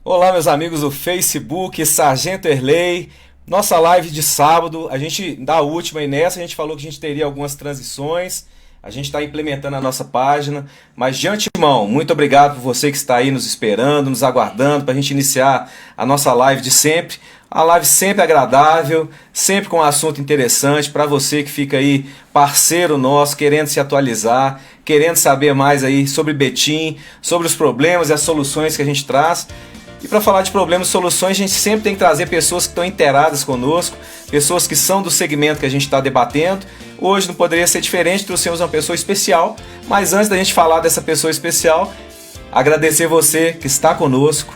Olá, meus amigos do Facebook, Sargento Erley. Nossa live de sábado, a gente, da última e nessa, a gente falou que a gente teria algumas transições. A gente está implementando a nossa página. Mas de antemão, muito obrigado por você que está aí nos esperando, nos aguardando para a gente iniciar a nossa live de sempre. A live sempre agradável, sempre com um assunto interessante para você que fica aí parceiro nosso, querendo se atualizar, querendo saber mais aí sobre Betim, sobre os problemas e as soluções que a gente traz. E para falar de problemas e soluções, a gente sempre tem que trazer pessoas que estão inteiradas conosco, pessoas que são do segmento que a gente está debatendo. Hoje não poderia ser diferente, trouxemos uma pessoa especial, mas antes da gente falar dessa pessoa especial, agradecer você que está conosco,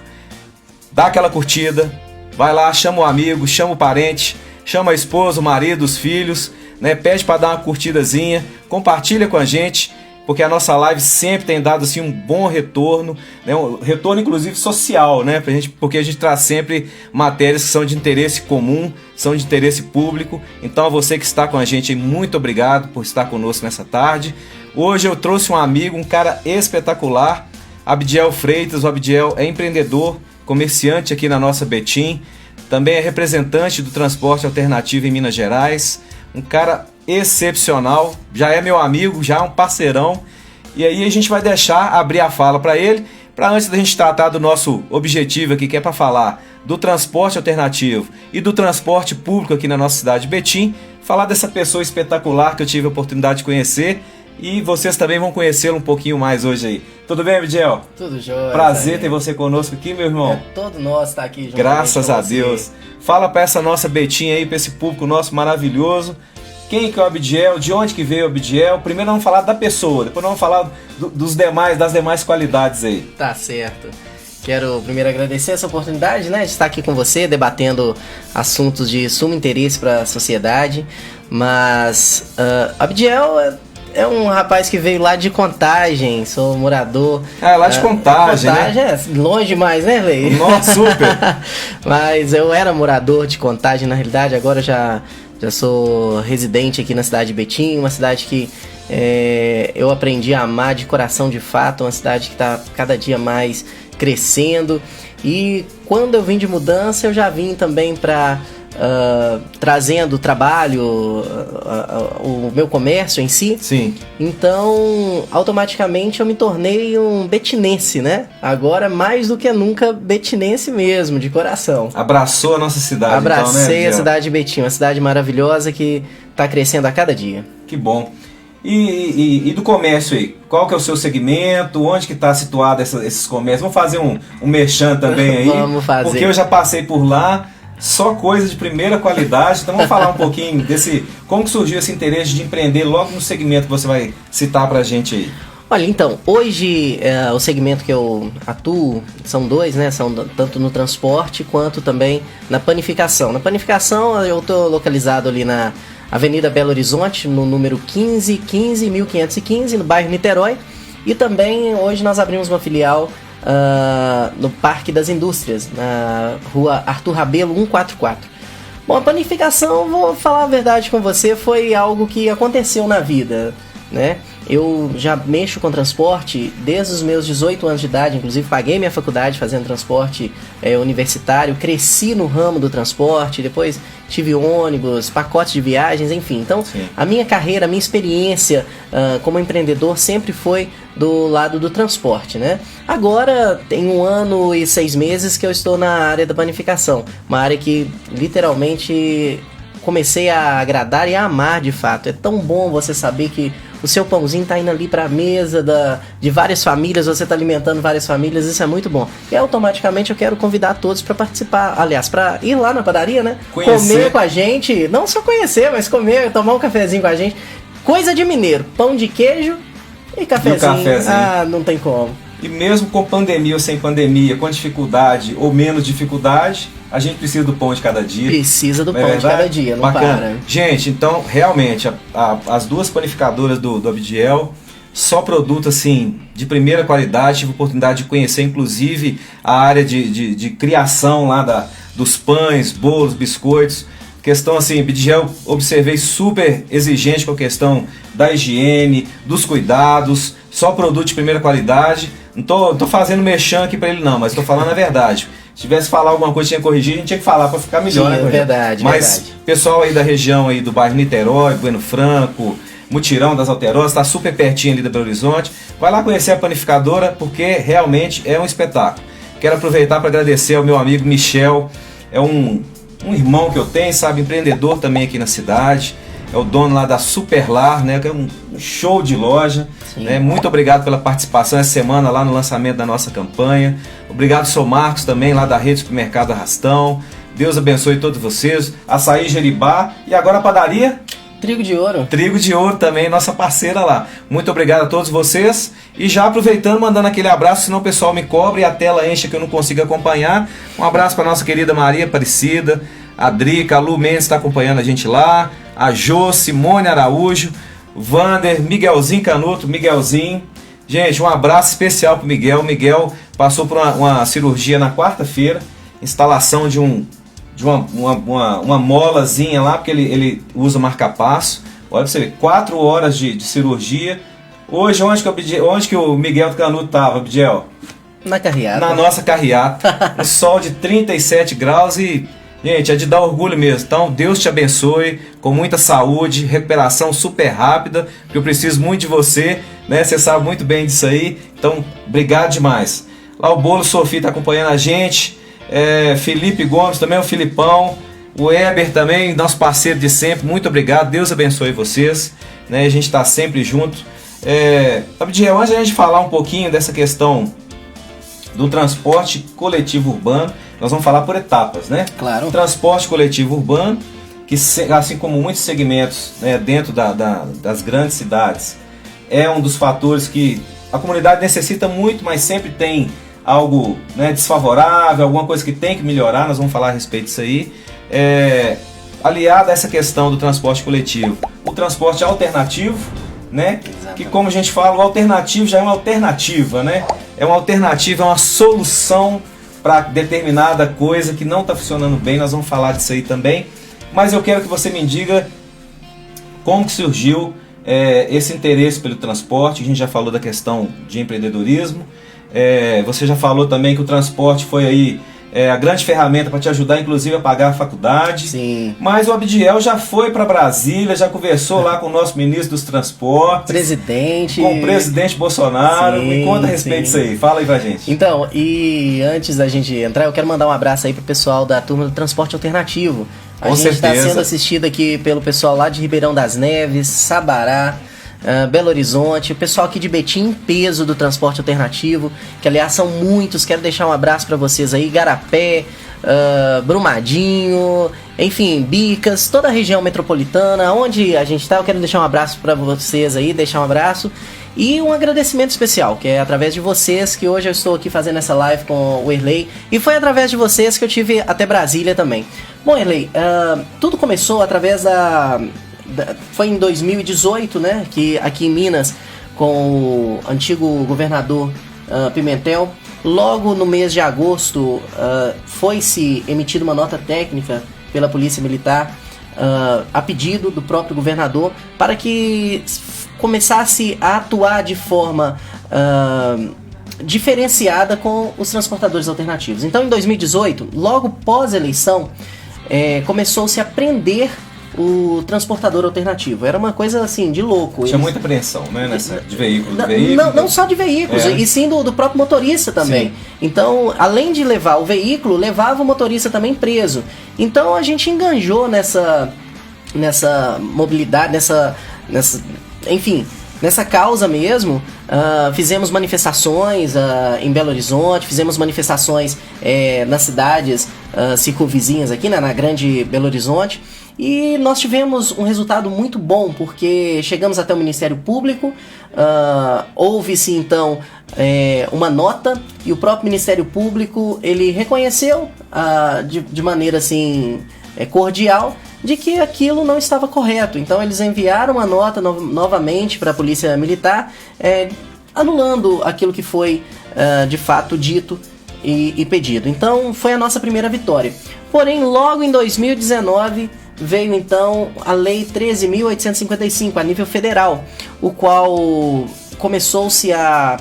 dá aquela curtida, vai lá, chama o amigo, chama o parente, chama a esposa, o marido, os filhos, né? Pede para dar uma curtidazinha, compartilha com a gente, porque a nossa live sempre tem dado assim, um bom retorno, né? Um retorno inclusive social, né? Porque a gente traz sempre matérias que são de interesse comum, são de interesse público. Então a você que está com a gente, muito obrigado por estar conosco nessa tarde. Hoje eu trouxe um amigo, um cara espetacular, Abdiel Freitas. O Abdiel é empreendedor, comerciante aqui na nossa Betim, também é representante do transporte alternativo em Minas Gerais, um cara excepcional, já é meu amigo, já é um parceirão. E aí a gente vai deixar abrir a fala para ele, para antes da gente tratar do nosso objetivo aqui, que é para falar do transporte alternativo e do transporte público aqui na nossa cidade de Betim, falar dessa pessoa espetacular que eu tive a oportunidade de conhecer. E vocês também vão conhecê-lo um pouquinho mais hoje aí. Tudo bem, Abdiel? Tudo jóia. Prazer ter você conosco aqui, meu irmão. É todo nosso estar aqui junto. Graças a Deus. Fala para essa nossa Betim aí, para esse público nosso maravilhoso. Quem que é o Abdiel? De onde que veio o Abdiel? Primeiro vamos falar da pessoa, depois vamos falar das demais qualidades aí. Tá certo. Quero primeiro agradecer essa oportunidade, né, de estar aqui com você, debatendo assuntos de sumo interesse para a sociedade. Mas Abdiel é um rapaz que veio lá de Contagem, sou morador. Lá de Contagem, né? Contagem é longe demais, né, Lei? Nossa, super! Mas eu era morador de Contagem, na realidade, agora já sou residente aqui na cidade de Betim, uma cidade que eu aprendi a amar de coração de fato, uma cidade que está cada dia mais crescendo. E quando eu vim de mudança, eu já vim também para trazendo trabalho, o meu comércio em si. Sim. Então, automaticamente eu me tornei um betinense, né? Agora, mais do que nunca, betinense mesmo, de coração. Abraçou a nossa cidade. Abracei então, né, a cidade de Betim, uma cidade maravilhosa que está crescendo a cada dia. Que bom. E do comércio aí? Qual que é o seu segmento? Onde que está situado esses comércios? Vamos fazer um merchan também aí? Vamos fazer. Porque eu já passei por lá. Só coisa de primeira qualidade. Então vamos falar um pouquinho como que surgiu esse interesse de empreender logo no segmento que você vai citar pra gente aí. Olha, então, hoje o segmento que eu atuo são dois, né? São tanto no transporte quanto também na panificação. Na panificação eu estou localizado ali na Avenida Belo Horizonte, no número 1515, no bairro Niterói. E também hoje nós abrimos uma filial no Parque das Indústrias, na rua Arthur Rabelo 144. Bom, a panificação, vou falar a verdade com você, foi algo que aconteceu na vida, né? Eu já mexo com transporte desde os meus 18 anos de idade, inclusive paguei minha faculdade fazendo transporte universitário, cresci no ramo do transporte, depois tive ônibus, pacotes de viagens, enfim. Então, sim, a minha carreira, a minha experiência como empreendedor sempre foi do lado do transporte, né? Agora tem 1 ano e 6 meses que eu estou na área da panificação, uma área que literalmente comecei a agradar e a amar de fato. É tão bom você saber que o seu pãozinho tá indo ali pra mesa de várias famílias, você tá alimentando várias famílias, isso é muito bom. E automaticamente eu quero convidar todos para participar, aliás, para ir lá na padaria, né? Comer com a gente, não só conhecer, mas comer, tomar um cafezinho com a gente. Coisa de mineiro, pão de queijo e cafezinho. Não tem como. E mesmo com pandemia ou sem pandemia, com dificuldade ou menos dificuldade, a gente precisa do pão de cada dia. Precisa do pão de cada dia, não Bacana. para. Gente, então, realmente, as duas panificadoras do Abdiel, só produto, assim, de primeira qualidade. Tive a oportunidade de conhecer, inclusive, a área de criação lá dos pães, bolos, biscoitos. Questão assim, Bidigel, observei super exigente com a questão da higiene, dos cuidados, só produto de primeira qualidade. Não tô fazendo merchan aqui pra ele não, mas tô falando a verdade. Se tivesse falar alguma coisa que tinha que corrigir, a gente tinha que falar pra ficar melhor, sim, né? Verdade, mas verdade. Pessoal aí da região aí do bairro Niterói, Bueno Franco, Mutirão das Alterosas, tá super pertinho ali da Belo Horizonte. Vai lá conhecer a panificadora, porque realmente é um espetáculo. Quero aproveitar para agradecer ao meu amigo Michel, é um irmão que eu tenho, sabe, empreendedor também aqui na cidade, é o dono lá da Superlar, né, que é um show de loja, né? Muito obrigado pela participação essa semana lá no lançamento da nossa campanha, obrigado Sou Marcos também lá da rede Supermercado Arrastão, Deus abençoe todos vocês, Açaí Jeribá e agora a padaria... Trigo de Ouro. Trigo de Ouro também, nossa parceira lá. Muito obrigado a todos vocês. E já aproveitando, mandando aquele abraço, senão o pessoal me cobra e a tela enche que eu não consigo acompanhar. Um abraço para nossa querida Maria Aparecida, a Drica, a Lu Mendes está acompanhando a gente lá, a Jô, Simone Araújo, Vander, Miguelzinho Canuto, Miguelzinho. Gente, um abraço especial pro Miguel. O Miguel passou por uma cirurgia na quarta-feira, instalação de uma molazinha lá, porque ele usa marca-passo. Olha pra você ver, 4 horas de cirurgia. Hoje, onde que o Miguel Canuto estava, Bidiel? Na carreata. Na nossa carreata. Um sol de 37 graus e, gente, é de dar orgulho mesmo. Então, Deus te abençoe, com muita saúde, recuperação super rápida, porque eu preciso muito de você, né? Você sabe muito bem disso aí. Então, obrigado demais. Lá o Bolo Sofia está acompanhando a gente. Felipe Gomes também, o Filipão, o Eber também, nosso parceiro de sempre, muito obrigado, Deus abençoe vocês, né? A gente está sempre junto. Abdiel, antes de a gente falar um pouquinho dessa questão do transporte coletivo urbano, nós vamos falar por etapas, né? Claro. O transporte coletivo urbano, que assim como muitos segmentos, né, dentro das grandes cidades, é um dos fatores que a comunidade necessita muito, mas sempre tem algo, né, desfavorável, alguma coisa que tem que melhorar, nós vamos falar a respeito disso aí. Aliado a essa questão do transporte coletivo, o transporte alternativo, né? Que como a gente fala, o alternativo já é uma alternativa, né? É uma alternativa, é uma solução para determinada coisa que não está funcionando bem, nós vamos falar disso aí também. Mas eu quero que você me diga como que surgiu esse interesse pelo transporte. A gente já falou da questão de empreendedorismo. Você já falou também que o transporte foi aí a grande ferramenta para te ajudar, inclusive, a pagar a faculdade. Sim. Mas o Abdiel já foi para Brasília, já conversou lá com o nosso ministro dos transportes. Presidente. Com o presidente Bolsonaro. Sim, me conta a respeito disso aí. Fala aí pra gente. Então, e antes da gente entrar, eu quero mandar um abraço aí pro pessoal da turma do Transporte Alternativo. A gente está sendo assistido aqui pelo pessoal lá de Ribeirão das Neves, Sabará, Belo Horizonte, o pessoal aqui de Betim em peso do transporte alternativo, que aliás são muitos, quero deixar um abraço para vocês aí, Igarapé, Brumadinho, enfim, Bicas, toda a região metropolitana, onde a gente está, eu quero deixar um abraço para vocês aí, deixar um abraço e um agradecimento especial, que é através de vocês que hoje eu estou aqui fazendo essa live com o Erley, e foi através de vocês que eu tive até Brasília também. Bom, Erley, tudo começou através foi em 2018, né, que aqui em Minas, com o antigo governador Pimentel, logo no mês de agosto foi-se emitida uma nota técnica pela Polícia Militar a pedido do próprio governador para que começasse a atuar de forma diferenciada com os transportadores alternativos. Então, em 2018, logo pós-eleição, começou-se a prender o transportador alternativo. Era uma coisa assim, de louco. Tinha muita apreensão, né, de veículos. Não só de veículos, e sim do próprio motorista também. Sim. Então, além de levar o veículo, levava o motorista também preso. Então, a gente enganjou nessa mobilidade, nessa causa mesmo. Fizemos manifestações em Belo Horizonte, fizemos manifestações nas cidades circunvizinhas aqui, na grande Belo Horizonte. E nós tivemos um resultado muito bom, porque chegamos até o Ministério Público, houve-se então uma nota, e o próprio Ministério Público ele reconheceu de maneira assim cordial de que aquilo não estava correto. Então eles enviaram uma nota novamente para a Polícia Militar, anulando aquilo que foi de fato dito e pedido. Então foi a nossa primeira vitória. Porém, logo em 2019, veio então a Lei 13.855 a nível federal, o qual começou-se a,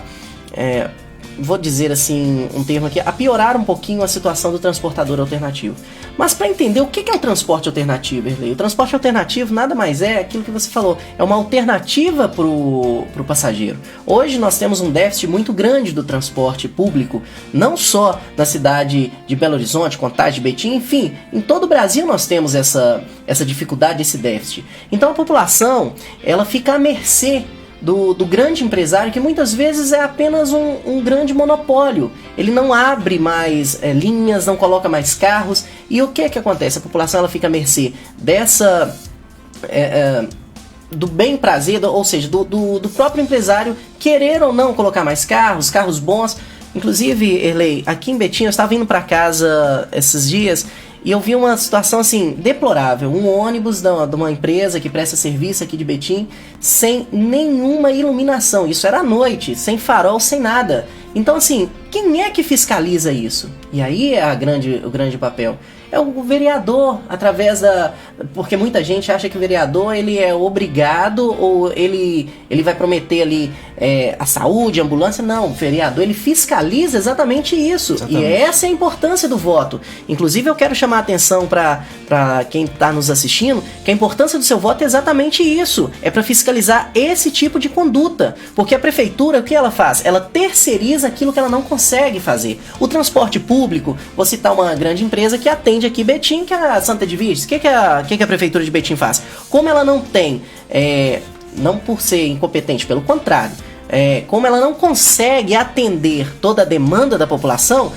vou dizer assim, um termo aqui, a piorar um pouquinho a situação do transportador alternativo. Mas para entender o que é o transporte alternativo, Erlei, o transporte alternativo nada mais é aquilo que você falou, é uma alternativa para o passageiro. Hoje nós temos um déficit muito grande do transporte público, não só na cidade de Belo Horizonte, Contagem, Betim, enfim, em todo o Brasil nós temos essa dificuldade, esse déficit. Então a população, ela fica à mercê do grande empresário, que muitas vezes é apenas um grande monopólio. Ele não abre mais linhas, não coloca mais carros. E o que é que acontece? A população ela fica à mercê dessa... do bem prazer, ou seja, do próprio empresário querer ou não colocar mais carros bons. Inclusive, Erlei, aqui em Betim, eu estava indo para casa esses dias e eu vi uma situação assim, deplorável. Um ônibus de uma empresa que presta serviço aqui de Betim, sem nenhuma iluminação. Isso era à noite, sem farol, sem nada. Então assim, quem é que fiscaliza isso? E aí é o grande papel. É o vereador, através da... Porque muita gente acha que o vereador ele é obrigado ou ele vai prometer ali a saúde, a ambulância. Não, o vereador ele fiscaliza exatamente isso. Exatamente. E essa é a importância do voto. Inclusive eu quero chamar a atenção para quem está nos assistindo, que a importância do seu voto é exatamente isso. É para fiscalizar esse tipo de conduta. Porque a prefeitura, o que ela faz? Ela terceiriza aquilo que ela não consegue fazer. O transporte público, vou citar uma grande empresa que atende aqui Betim, que é a Santa Edviges. O que a prefeitura de Betim faz? Como ela não tem, não por ser incompetente, pelo contrário, como ela não consegue atender toda a demanda da população,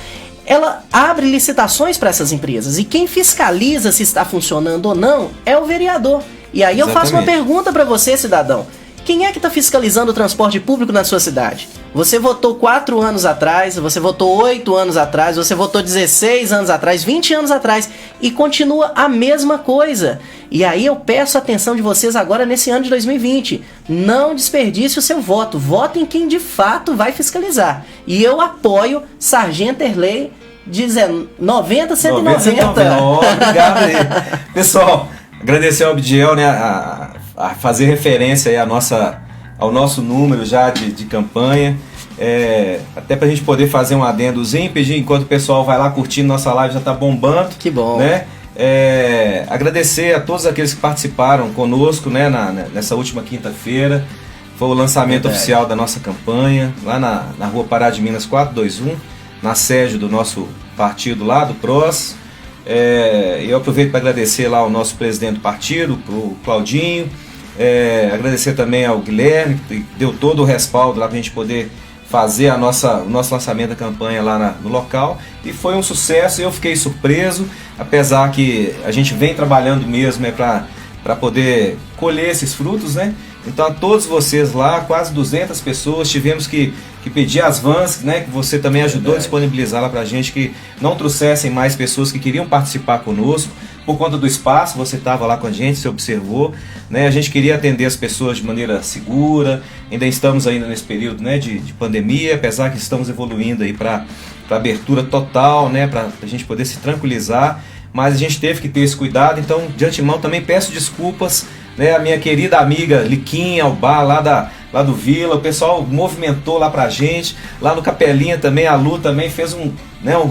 ela abre licitações para essas empresas. E quem fiscaliza se está funcionando ou não é o vereador. E aí eu faço uma pergunta para você, cidadão. Quem é que está fiscalizando o transporte público na sua cidade? Você votou 4 anos atrás, você votou 8 anos atrás, você votou 16 anos atrás, 20 anos atrás e continua a mesma coisa. E aí eu peço a atenção de vocês agora nesse ano de 2020. Não desperdice o seu voto. Vote em quem de fato vai fiscalizar. E eu apoio Sargento Erlei 90-190. Obrigado aí. Pessoal, agradecer ao Abdiel, né, a fazer referência aí ao nosso número já de campanha, até pra gente poder fazer um adendozinho, pedir enquanto o pessoal vai lá curtindo nossa live, já tá bombando. Que bom. Né? Agradecer a todos aqueles que participaram conosco, né, nessa última quinta-feira. Foi o lançamento oficial da nossa campanha, lá na Rua Pará de Minas 421, na sede do nosso partido lá, do PROS. Eu aproveito para agradecer lá ao nosso presidente do partido, o Claudinho. Agradecer também ao Guilherme, que deu todo o respaldo lá para a gente poder fazer o nosso lançamento da campanha lá no local. E foi um sucesso, eu fiquei surpreso, apesar que a gente vem trabalhando mesmo para poder colher esses frutos, né? Então a todos vocês lá, quase 200 pessoas, tivemos que pedir as vans, né, que você também ajudou a disponibilizar lá pra gente, que não trouxessem mais pessoas que queriam participar conosco, por conta do espaço, você estava lá com a gente, você observou, né, a gente queria atender as pessoas de maneira segura, ainda estamos ainda nesse período, né, de pandemia, apesar que estamos evoluindo aí para abertura total, né, para a gente poder se tranquilizar, mas a gente teve que ter esse cuidado, então de antemão também peço desculpas, né, a minha querida amiga Liquinha, o bar lá do Vila, o pessoal movimentou lá pra gente, lá no Capelinha também, a Lu também fez um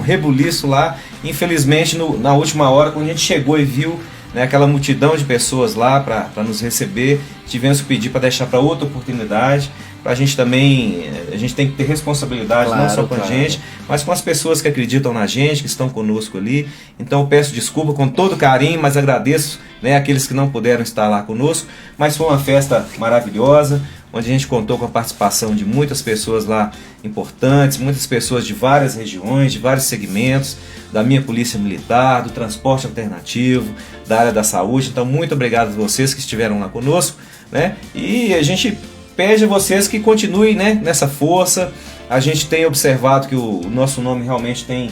rebuliço lá, infelizmente na última hora, quando a gente chegou e viu, né, aquela multidão de pessoas lá para nos receber, tivemos que pedir para deixar para outra oportunidade, para a gente também, a gente tem que ter responsabilidade, claro, não só com a gente, mas com as pessoas que acreditam na gente, que estão conosco ali. Então eu peço desculpa com todo carinho, mas agradeço, né, aqueles que não puderam estar lá conosco, mas foi uma festa maravilhosa, onde a gente contou com a participação de muitas pessoas lá importantes, muitas pessoas de várias regiões, de vários segmentos, da minha polícia militar, do transporte alternativo, da área da saúde. Então muito obrigado a vocês que estiveram lá conosco, né? E a gente pede a vocês que continuem, né, nessa força. A gente tem observado que o nosso nome realmente tem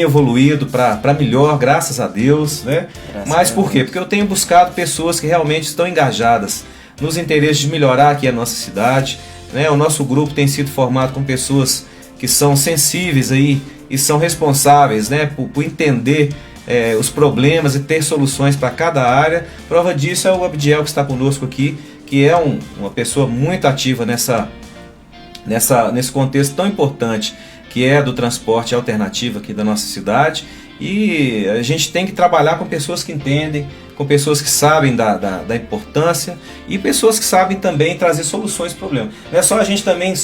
evoluído para melhor, graças a Deus, né? Mas por quê? Porque eu tenho buscado pessoas que realmente estão engajadas nos interesses de melhorar aqui a nossa cidade, né? O nosso grupo tem sido formado com pessoas que são sensíveis aí e são responsáveis, né, por entender os problemas e ter soluções para cada área. Prova disso é o Abdiel, que está conosco aqui, que é uma pessoa muito ativa nesse contexto tão importante que é do transporte alternativo aqui da nossa cidade. E a gente tem que trabalhar com pessoas que entendem, com pessoas que sabem da importância e pessoas que sabem também trazer soluções para o problema. Não é só a gente também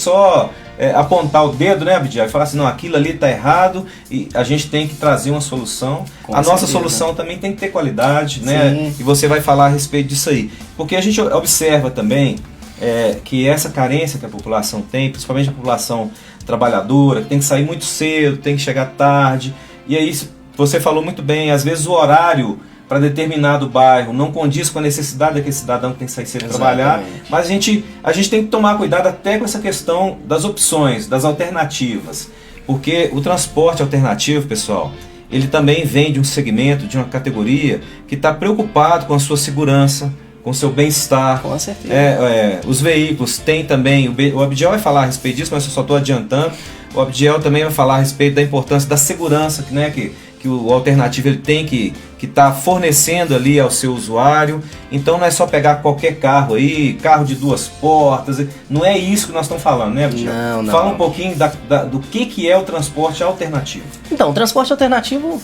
apontar o dedo, né, Abdiel, e falar assim, não, aquilo ali está errado e a gente tem que trazer uma solução. Com nossa certeza. Solução também tem que ter qualidade, né? Sim. E você vai falar a respeito disso aí. Porque a gente observa também que essa carência que a população tem, principalmente a população trabalhadora, que tem que sair muito cedo, tem que chegar tarde, e aí você falou muito bem, às vezes o horário para determinado bairro não condiz com a necessidade daquele cidadão que tem que sair cedo trabalhar, mas a gente tem que tomar cuidado até com essa questão das opções, das alternativas, porque o transporte alternativo, pessoal, ele também vem de um segmento, de uma categoria que está preocupado com a sua segurança, com o seu bem-estar. Com certeza. Os veículos têm também, o Abdiel vai falar a respeito disso, mas eu só estou adiantando, o Abdiel também vai falar a respeito da importância da segurança, né, que o alternativo ele tem que estar fornecendo ali ao seu usuário. Então não é só pegar qualquer carro aí, carro de 2 portas, não é isso que nós estamos falando, né, Abdiel? Não. Fala um pouquinho do que é o transporte alternativo. Então, o transporte alternativo,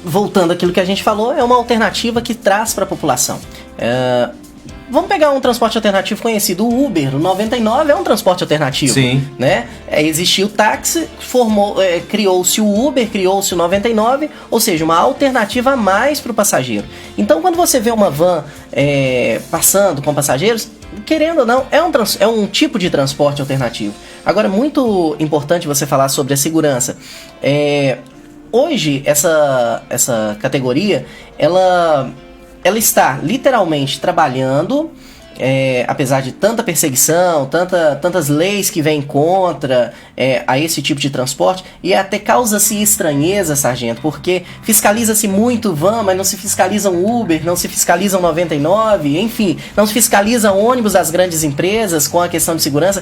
voltando àquilo que a gente falou, é uma alternativa que traz para a população. Vamos pegar um transporte alternativo conhecido, o Uber. O 99 é um transporte alternativo. Sim. Né? Existiu o táxi, criou-se o Uber, criou-se o 99, ou seja, uma alternativa a mais para o passageiro. Então, quando você vê uma van passando com passageiros, querendo ou não, é um tipo de transporte alternativo. Agora, é muito importante você falar sobre a segurança. Hoje, essa categoria, ela está literalmente trabalhando, apesar de tanta perseguição, tantas leis que vêm contra a esse tipo de transporte, e até causa-se estranheza, sargento, porque fiscaliza-se muito van, mas não se fiscaliza um Uber, não se fiscaliza um 99, enfim, não se fiscaliza ônibus das grandes empresas com a questão de segurança.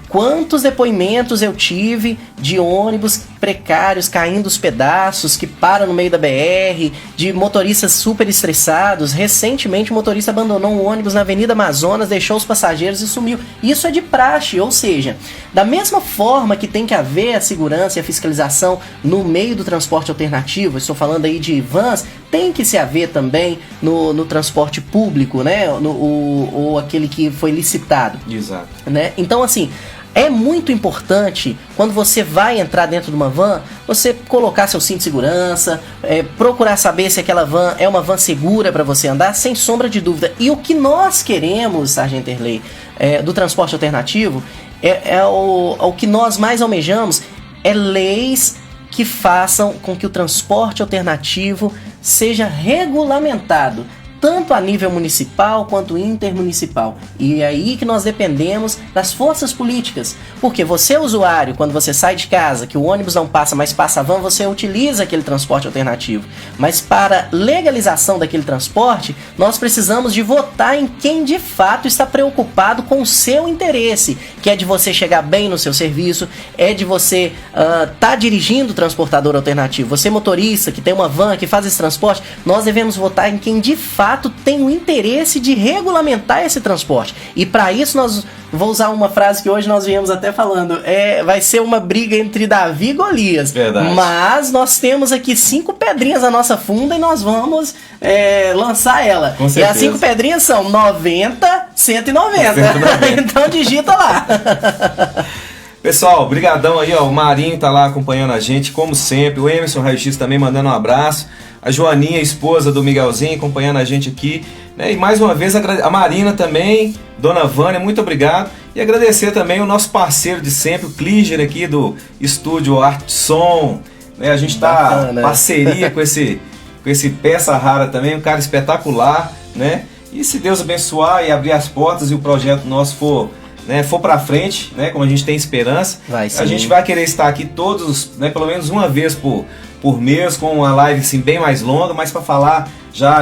Quantos depoimentos eu tive de ônibus precários caindo os pedaços, que param no meio da BR, de motoristas super estressados. Recentemente o motorista abandonou um ônibus na Avenida Amazonas, deixou os passageiros e sumiu. Isso é de praxe, ou seja, da mesma forma que tem que haver a segurança e a fiscalização no meio do transporte alternativo, estou falando aí de vans, tem que se haver também no transporte público, né? Ou aquele que foi licitado. Exato. Né? Então, assim, é muito importante, quando você vai entrar dentro de uma van, você colocar seu cinto de segurança, procurar saber se aquela van é uma van segura para você andar, sem sombra de dúvida. E o que nós queremos, Sargento Erlei, do transporte alternativo, o que nós mais almejamos é leis que façam com que o transporte alternativo seja regulamentado, tanto a nível municipal quanto intermunicipal. E é aí que nós dependemos das forças políticas. Porque você, usuário, quando você sai de casa, que o ônibus não passa, mas passa a van, você utiliza aquele transporte alternativo. Mas para legalização daquele transporte, nós precisamos de votar em quem de fato está preocupado com o seu interesse, que é de você chegar bem no seu serviço, é de você tá dirigindo o transportador alternativo. Você, motorista, que tem uma van, que faz esse transporte, nós devemos votar em quem de fato tem o interesse de regulamentar esse transporte. E para isso vou usar uma frase que hoje nós viemos até falando, vai ser uma briga entre Davi e Golias. Verdade. Mas nós temos aqui 5 pedrinhas na nossa funda e nós vamos lançar ela. Com certeza. E as 5 pedrinhas são 90, 190. Então digita lá. Pessoal, brigadão aí, ó, o Marinho tá lá acompanhando a gente, como sempre, o Emerson Raio X também mandando um abraço, a Joaninha, esposa do Miguelzinho, acompanhando a gente aqui, né? E mais uma vez a Marina também, Dona Vânia, muito obrigado, e agradecer também o nosso parceiro de sempre, o Klinger aqui do Estúdio Arte Som, né? A gente tá em parceria com esse peça rara também, um cara espetacular, né? E se Deus abençoar e abrir as portas e o projeto nosso for para frente, né, como a gente tem esperança, a gente vai querer estar aqui todos, né, pelo menos uma vez por mês, com uma live assim, bem mais longa, mas para falar já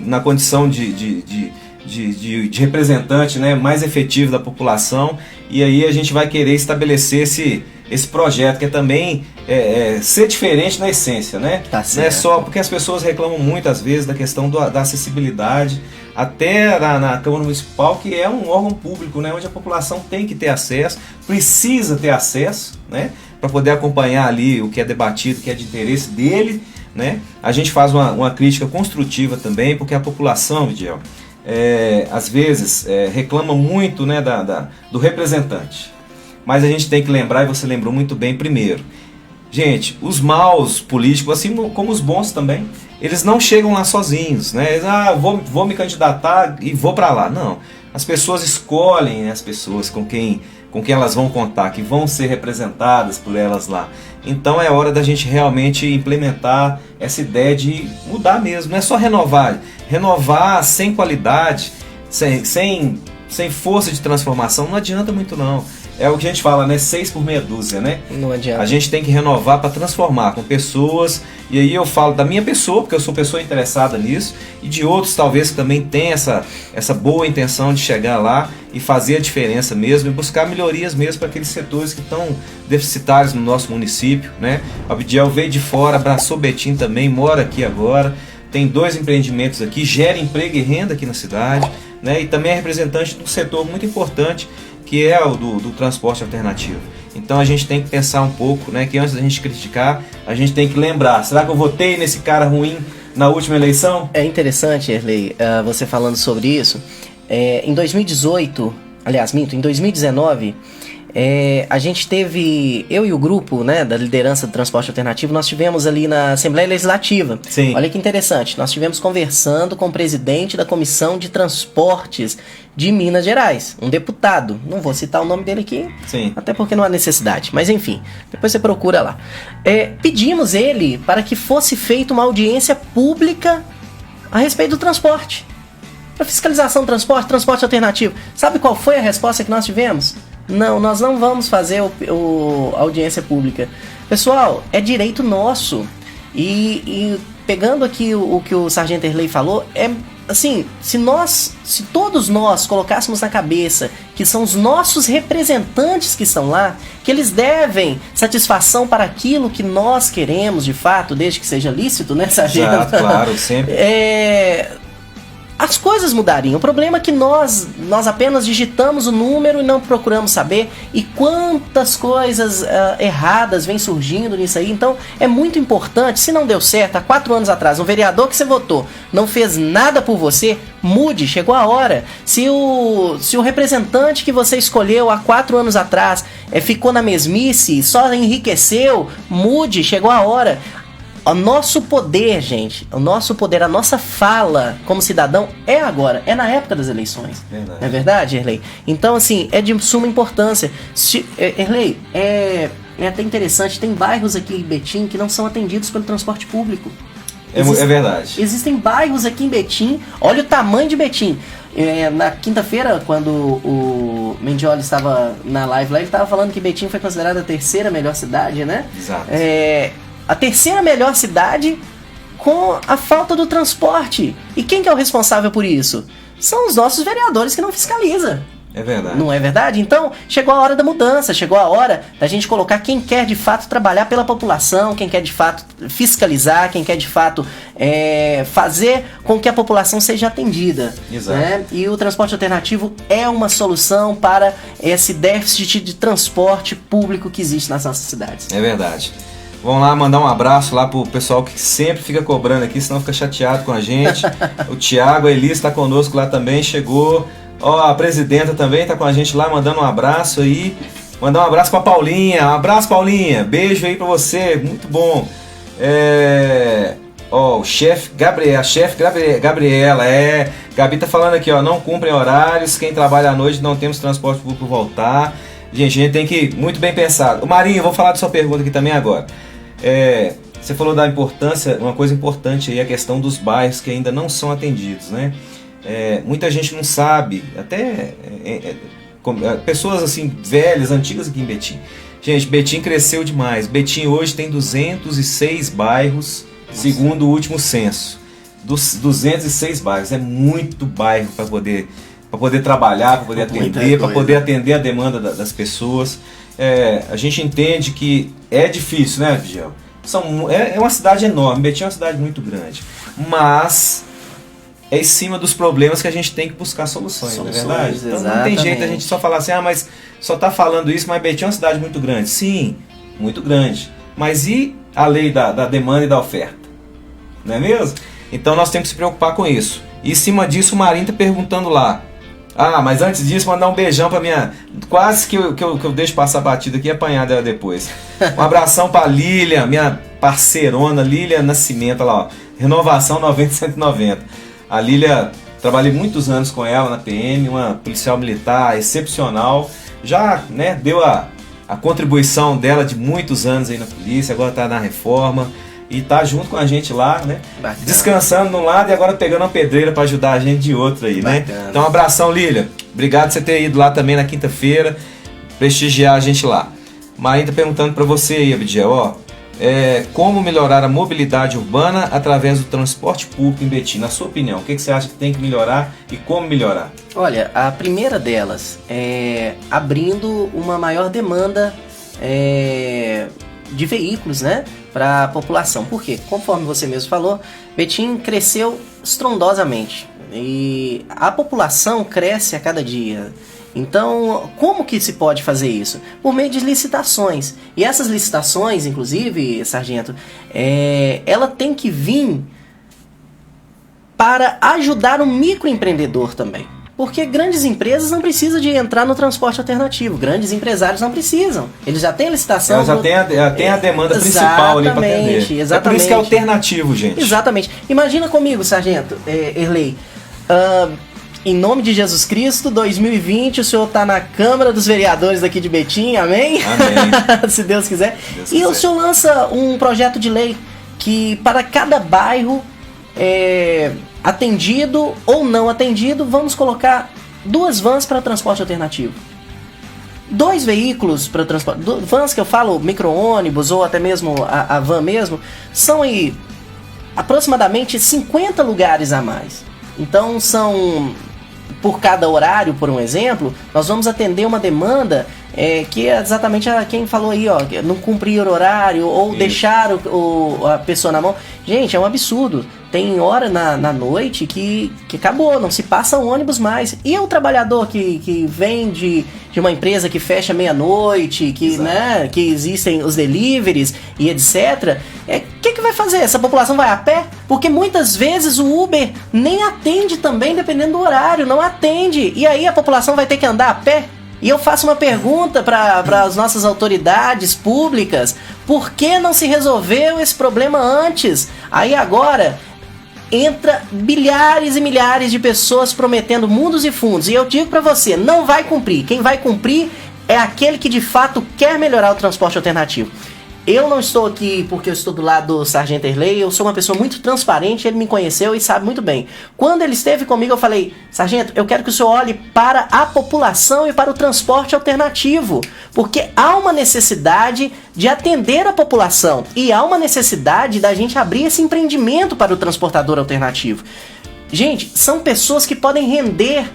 na condição de representante, né, mais efetivo da população, e aí a gente vai querer estabelecer esse projeto, que é também ser diferente na essência, né? Tá Não é só porque as pessoas reclamam muito, às vezes, da questão da acessibilidade, até na Câmara Municipal, que é um órgão público, né? Onde a população tem que ter acesso, precisa ter acesso, né? Para poder acompanhar ali o que é debatido, o que é de interesse dele, né? A gente faz uma crítica construtiva também, porque a população, Vidiel, às vezes reclama muito, né, do representante. Mas a gente tem que lembrar, e você lembrou muito bem primeiro, gente, os maus políticos, assim como os bons também, eles não chegam lá sozinhos, né? Eles, vou me candidatar e vou para lá. Não, as pessoas escolhem, né, as pessoas com quem elas vão contar, que vão ser representadas por elas lá. Então é hora da gente realmente implementar essa ideia de mudar mesmo, não é só renovar sem qualidade, sem força de transformação, não adianta muito não. É o que a gente fala, né? 6 por meia dúzia, né? Não adianta. A gente tem que renovar para transformar com pessoas. E aí eu falo da minha pessoa, porque eu sou pessoa interessada nisso, e de outros talvez que também tem essa boa intenção de chegar lá e fazer a diferença mesmo, e buscar melhorias mesmo para aqueles setores que estão deficitários no nosso município, né? O Abdiel veio de fora, abraçou Betim também, mora aqui agora, tem 2 empreendimentos aqui, gera emprego e renda aqui na cidade, né? E também é representante de um setor muito importante, que é o do transporte alternativo. Então a gente tem que pensar um pouco, né, que antes da gente criticar, a gente tem que lembrar, será que eu votei nesse cara ruim na última eleição? É interessante, Erlei, você falando sobre isso. Em 2018, aliás, minto, em 2019, a gente teve, eu e o grupo, né, da liderança do transporte alternativo, nós tivemos ali na Assembleia Legislativa. Sim. Olha que interessante, nós tivemos conversando com o presidente da Comissão de Transportes de Minas Gerais, um deputado, não vou citar o nome dele aqui, Sim. até porque não há necessidade, mas enfim, depois você procura lá. Pedimos ele para que fosse feita uma audiência pública a respeito do transporte, para fiscalização do transporte alternativo. Sabe qual foi a resposta que nós tivemos? Não, nós não vamos fazer a audiência pública. Pessoal, é direito nosso. E pegando aqui o que o Sargento Erlei falou, assim, se todos nós colocássemos na cabeça que são os nossos representantes que estão lá, que eles devem satisfação para aquilo que nós queremos de fato, desde que seja lícito, né, Sargento? Exato, claro, sempre. As coisas mudariam. O problema é que nós apenas digitamos o número e não procuramos saber, e quantas coisas erradas vêm surgindo nisso aí. Então é muito importante. Se não deu certo há 4 anos atrás, um vereador que você votou não fez nada por você, mude, chegou a hora. Se o representante que você escolheu há 4 anos atrás ficou na mesmice, só enriqueceu, mude, chegou a hora. O nosso poder, gente, a nossa fala como cidadão é agora, é na época das eleições. Verdade. Não é verdade, Erlei? Então, assim, é de suma importância. Erlei, é até interessante, tem bairros aqui em Betim que não são atendidos pelo transporte público. É verdade. Existem bairros aqui em Betim, olha o tamanho de Betim. Na quinta-feira, quando o Mendioli estava na live lá, ele estava falando que Betim foi considerada a 3ª melhor cidade, né? Exato. A 3ª melhor cidade com a falta do transporte. E quem que é o responsável por isso? São os nossos vereadores que não fiscalizam. É verdade. Não é verdade? Então, chegou a hora da mudança, chegou a hora da gente colocar quem quer de fato trabalhar pela população, quem quer de fato fiscalizar, quem quer de fato fazer com que a população seja atendida. Exato. Né? E o transporte alternativo é uma solução para esse déficit de transporte público que existe nas nossas cidades. É verdade. Vamos lá mandar um abraço lá pro pessoal que sempre fica cobrando aqui, senão fica chateado com a gente. O Thiago, a Elis está conosco lá também, chegou. Ó, a presidenta também está com a gente lá, mandando um abraço aí. Mandar um abraço pra Paulinha. Um abraço, Paulinha. Beijo aí pra você, muito bom. Ó, a chefe Gabriela, Gabi tá falando aqui, ó, não cumprem horários, quem trabalha à noite não temos transporte público voltar. Gente, a gente tem que, muito bem pensado. Marinho, eu vou falar da sua pergunta aqui também agora. Você falou da importância, uma coisa importante aí, a questão dos bairros que ainda não são atendidos, né? Muita gente não sabe, até pessoas assim, velhas, antigas aqui em Betim. Gente, Betim cresceu demais. Betim hoje tem 206 bairros, segundo o último censo. 206 bairros, é muito bairro para poder trabalhar, para poder atender, para poder atender a demanda das pessoas. a gente entende que é difícil, né, Vigel? É uma cidade enorme, Betim é uma cidade muito grande, mas é em cima dos problemas que a gente tem que buscar soluções, não é verdade? Então não tem jeito a gente só falar assim, mas só está falando isso, mas Betim é uma cidade muito grande. Sim, muito grande. Mas e a lei da demanda e da oferta? Não é mesmo? Então nós temos que se preocupar com isso. E em cima disso o Marinho está perguntando lá. Mas antes disso, mandar um beijão pra minha... Quase que eu deixo passar batido aqui e apanhar dela depois. Um abração pra Lília, minha parceirona, Lília Nascimento, olha lá, ó. Renovação 90-190. A Lília, trabalhei muitos anos com ela na PM, uma policial militar excepcional. Já, né, deu a contribuição dela de muitos anos aí na polícia, agora tá na reforma. E tá junto com a gente lá, né? Bacana. Descansando de um lado e agora pegando uma pedreira para ajudar a gente de outro aí, né? Então um abração, Lília. Obrigado por você ter ido lá também na quinta-feira, prestigiar a gente lá. Marinho tá perguntando para você aí, Abdiel, como melhorar a mobilidade urbana através do transporte público em Betim? Na sua opinião, o que você acha que tem que melhorar e como melhorar? Olha, a primeira delas é abrindo uma maior demanda de veículos, né, para a população. Por quê? Conforme você mesmo falou, Betim cresceu estrondosamente e a população cresce a cada dia. Então, como que se pode fazer isso? Por meio de licitações. E essas licitações, inclusive, sargento, ela tem que vir para ajudar o microempreendedor também. Porque grandes empresas não precisam de entrar no transporte alternativo. Grandes empresários não precisam. Eles já têm a licitação. Ela já tem a demanda principal ali para atender. Exatamente. É por isso que é alternativo, gente. Exatamente. Imagina comigo, sargento Erlei. Em nome de Jesus Cristo, 2020, o senhor está na Câmara dos Vereadores aqui de Betim, amém? Amém. Se Deus quiser. O senhor lança um projeto de lei que para cada bairro atendido ou não atendido, vamos colocar 2 vans para transporte alternativo. 2 veículos para transporte... Vans que eu falo, micro-ônibus ou até mesmo a van mesmo, são aí aproximadamente 50 lugares a mais. Então são... Por cada horário, por um exemplo, nós vamos atender uma demanda que é exatamente quem falou aí, ó, não cumprir o horário ou isso. Deixar a pessoa na mão. Gente, é um absurdo. Tem hora na noite que acabou, não se passa ônibus mais. E o trabalhador que vem de uma empresa que fecha meia-noite, né, que existem os deliveries e etc. O que vai fazer? Essa população vai a pé? Porque muitas vezes o Uber nem atende também, dependendo do horário, não atende. E aí a população vai ter que andar a pé? E eu faço uma pergunta para as nossas autoridades públicas: por que não se resolveu esse problema antes? Aí agora entra bilhares e milhares de pessoas prometendo mundos e fundos. E eu digo para você, não vai cumprir. Quem vai cumprir é aquele que de fato quer melhorar o transporte alternativo. Eu não estou aqui porque eu estou do lado do Sargento Erlei, eu sou uma pessoa muito transparente, ele me conheceu e sabe muito bem. Quando ele esteve comigo, eu falei: Sargento, eu quero que o senhor olhe para a população e para o transporte alternativo, porque há uma necessidade de atender a população e há uma necessidade da gente abrir esse empreendimento para o transportador alternativo. Gente, são pessoas que podem render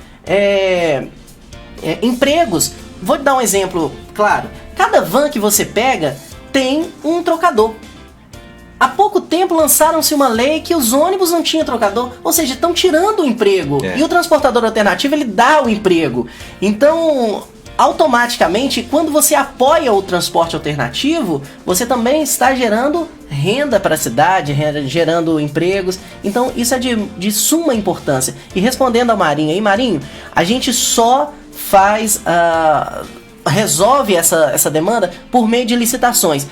empregos. Vou te dar um exemplo claro. Cada van que você pega tem um trocador. Há pouco tempo lançaram-se uma lei que os ônibus não tinham trocador, ou seja, estão tirando o emprego. E o transportador alternativo, ele dá o emprego. Então, automaticamente, quando você apoia o transporte alternativo, você também está gerando renda para a cidade, gerando empregos. Então, isso é de suma importância. E respondendo ao Marinho aí, Marinho, a gente só faz... resolve essa demanda por meio de licitações,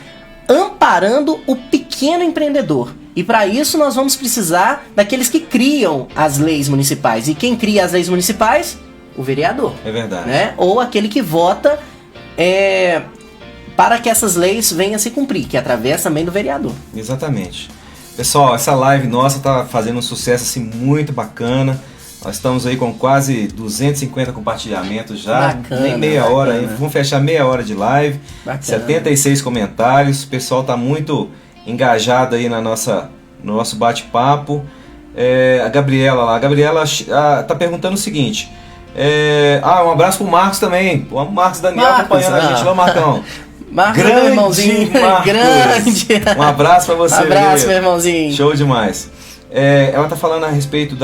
amparando o pequeno empreendedor. E para isso nós vamos precisar daqueles que criam as leis municipais. E quem cria as leis municipais? O vereador. É verdade. Né? Ou aquele que vota para que essas leis venham a se cumprir, que é através também do vereador. Exatamente. Pessoal, essa live nossa está fazendo um sucesso assim, muito bacana. Nós estamos aí com quase 250 compartilhamentos já, bacana, nem meia hora ainda, vamos fechar meia hora de live, bacana. 76 comentários, o pessoal está muito engajado aí no nosso bate-papo. A Gabriela está perguntando o seguinte: Um abraço pro Marcos também. O Marcos Daniel acompanhando a gente. Vamos, Marcão. Marcos, meu irmãozinho. Grande. Um abraço pra você. Abraço, meu irmãozinho. Show demais. Ela tá falando a respeito